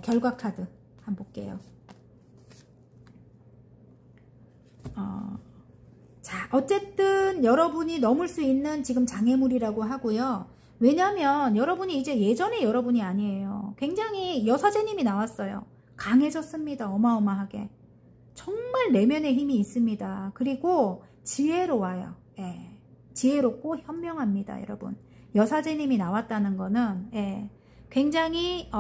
결과 카드 한번 볼게요. 자, 어쨌든 여러분이 넘을 수 있는 지금 장애물이라고 하고요. 왜냐면 여러분이 이제 예전의 여러분이 아니에요. 굉장히 여사제님이 나왔어요. 강해졌습니다. 어마어마하게. 정말 내면의 힘이 있습니다. 그리고 지혜로워요. 예, 지혜롭고 현명합니다. 여러분. 여사제님이 나왔다는 거는 예, 굉장히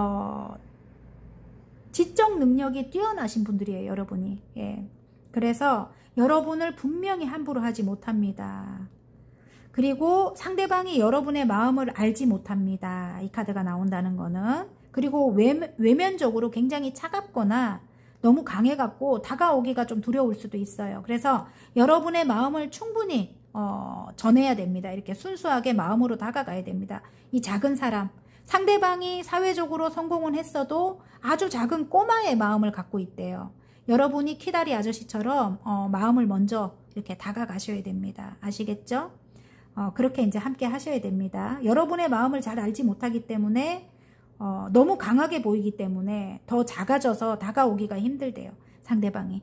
지적 능력이 뛰어나신 분들이에요. 여러분이. 예. 그래서 여러분을 분명히 함부로 하지 못합니다. 그리고 상대방이 여러분의 마음을 알지 못합니다. 이 카드가 나온다는 거는. 그리고 외면적으로 굉장히 차갑거나 너무 강해갖고 다가오기가 좀 두려울 수도 있어요. 그래서 여러분의 마음을 충분히 전해야 됩니다. 이렇게 순수하게 마음으로 다가가야 됩니다. 이 작은 사람. 상대방이 사회적으로 성공은 했어도 아주 작은 꼬마의 마음을 갖고 있대요. 여러분이 키다리 아저씨처럼 마음을 먼저 이렇게 다가가셔야 됩니다. 아시겠죠? 그렇게 이제 함께 하셔야 됩니다. 여러분의 마음을 잘 알지 못하기 때문에 너무 강하게 보이기 때문에 더 작아져서 다가오기가 힘들대요. 상대방이.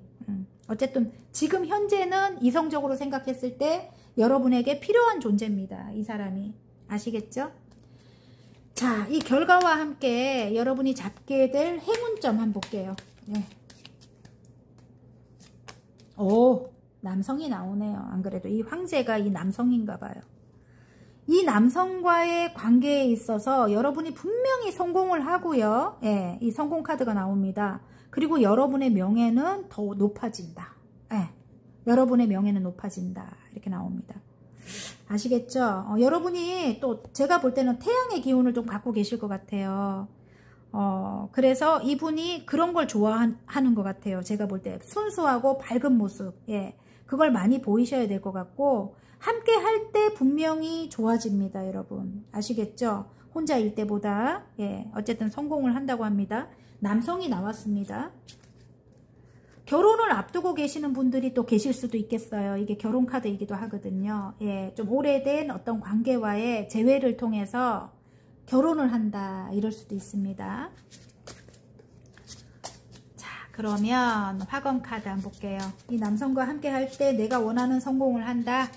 어쨌든 지금 현재는 이성적으로 생각했을 때 여러분에게 필요한 존재입니다. 이 사람이. 아시겠죠? 자, 이 결과와 함께 여러분이 잡게 될 행운점 한번 볼게요. 네. 오, 남성이 나오네요. 안 그래도 이 황제가 이 남성인가 봐요. 이 남성과의 관계에 있어서 여러분이 분명히 성공을 하고요. 예, 이 성공 카드가 나옵니다. 그리고 여러분의 명예는 더 높아진다. 예, 여러분의 명예는 높아진다. 이렇게 나옵니다. 아시겠죠? 여러분이 또 제가 볼 때는 태양의 기운을 좀 갖고 계실 것 같아요. 그래서 이분이 그런 걸 좋아하는 것 같아요. 제가 볼 때 순수하고 밝은 모습, 예, 그걸 많이 보이셔야 될 것 같고, 함께 할 때 분명히 좋아집니다, 여러분. 아시겠죠? 혼자일 때보다. 예, 어쨌든 성공을 한다고 합니다. 남성이 나왔습니다. 결혼을 앞두고 계시는 분들이 또 계실 수도 있겠어요. 이게 결혼 카드이기도 하거든요. 예, 좀 오래된 어떤 관계와의 재회를 통해서 결혼을 한다, 이럴 수도 있습니다. 자, 그러면 화검 카드 한번 볼게요. 이 남성과 함께 할 때 내가 원하는 성공을 한다.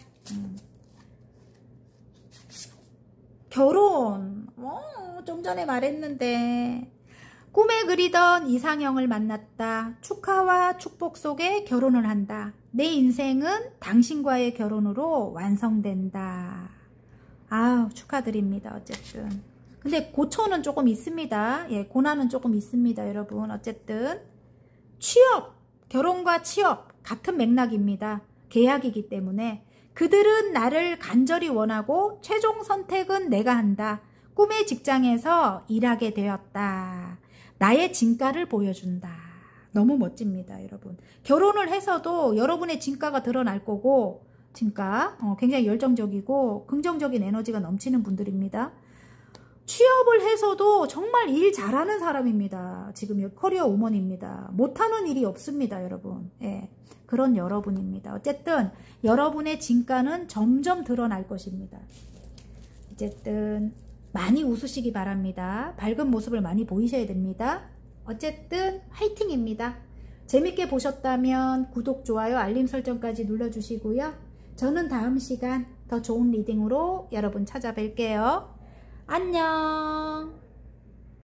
결혼, 좀 전에 말했는데, 꿈에 그리던 이상형을 만났다. 축하와 축복 속에 결혼을 한다. 내 인생은 당신과의 결혼으로 완성된다. 아우, 축하드립니다. 어쨌든. 근데 고초는 조금 있습니다. 예, 고난은 조금 있습니다, 여러분. 어쨌든 취업, 결혼과 취업 같은 맥락입니다. 계약이기 때문에 그들은 나를 간절히 원하고 최종 선택은 내가 한다. 꿈의 직장에서 일하게 되었다. 나의 진가를 보여준다. 너무 멋집니다, 여러분. 결혼을 해서도 여러분의 진가가 드러날 거고, 진가 굉장히 열정적이고 긍정적인 에너지가 넘치는 분들입니다. 취업을 해서도 정말 일 잘하는 사람입니다. 지금 커리어 우먼입니다. 못하는 일이 없습니다, 여러분. 예, 그런 여러분입니다. 어쨌든 여러분의 진가는 점점 드러날 것입니다. 어쨌든 많이 웃으시기 바랍니다. 밝은 모습을 많이 보이셔야 됩니다. 어쨌든 화이팅입니다. 재밌게 보셨다면 구독, 좋아요, 알림 설정까지 눌러주시고요. 저는 다음 시간 더 좋은 리딩으로 여러분 찾아뵐게요. 안녕.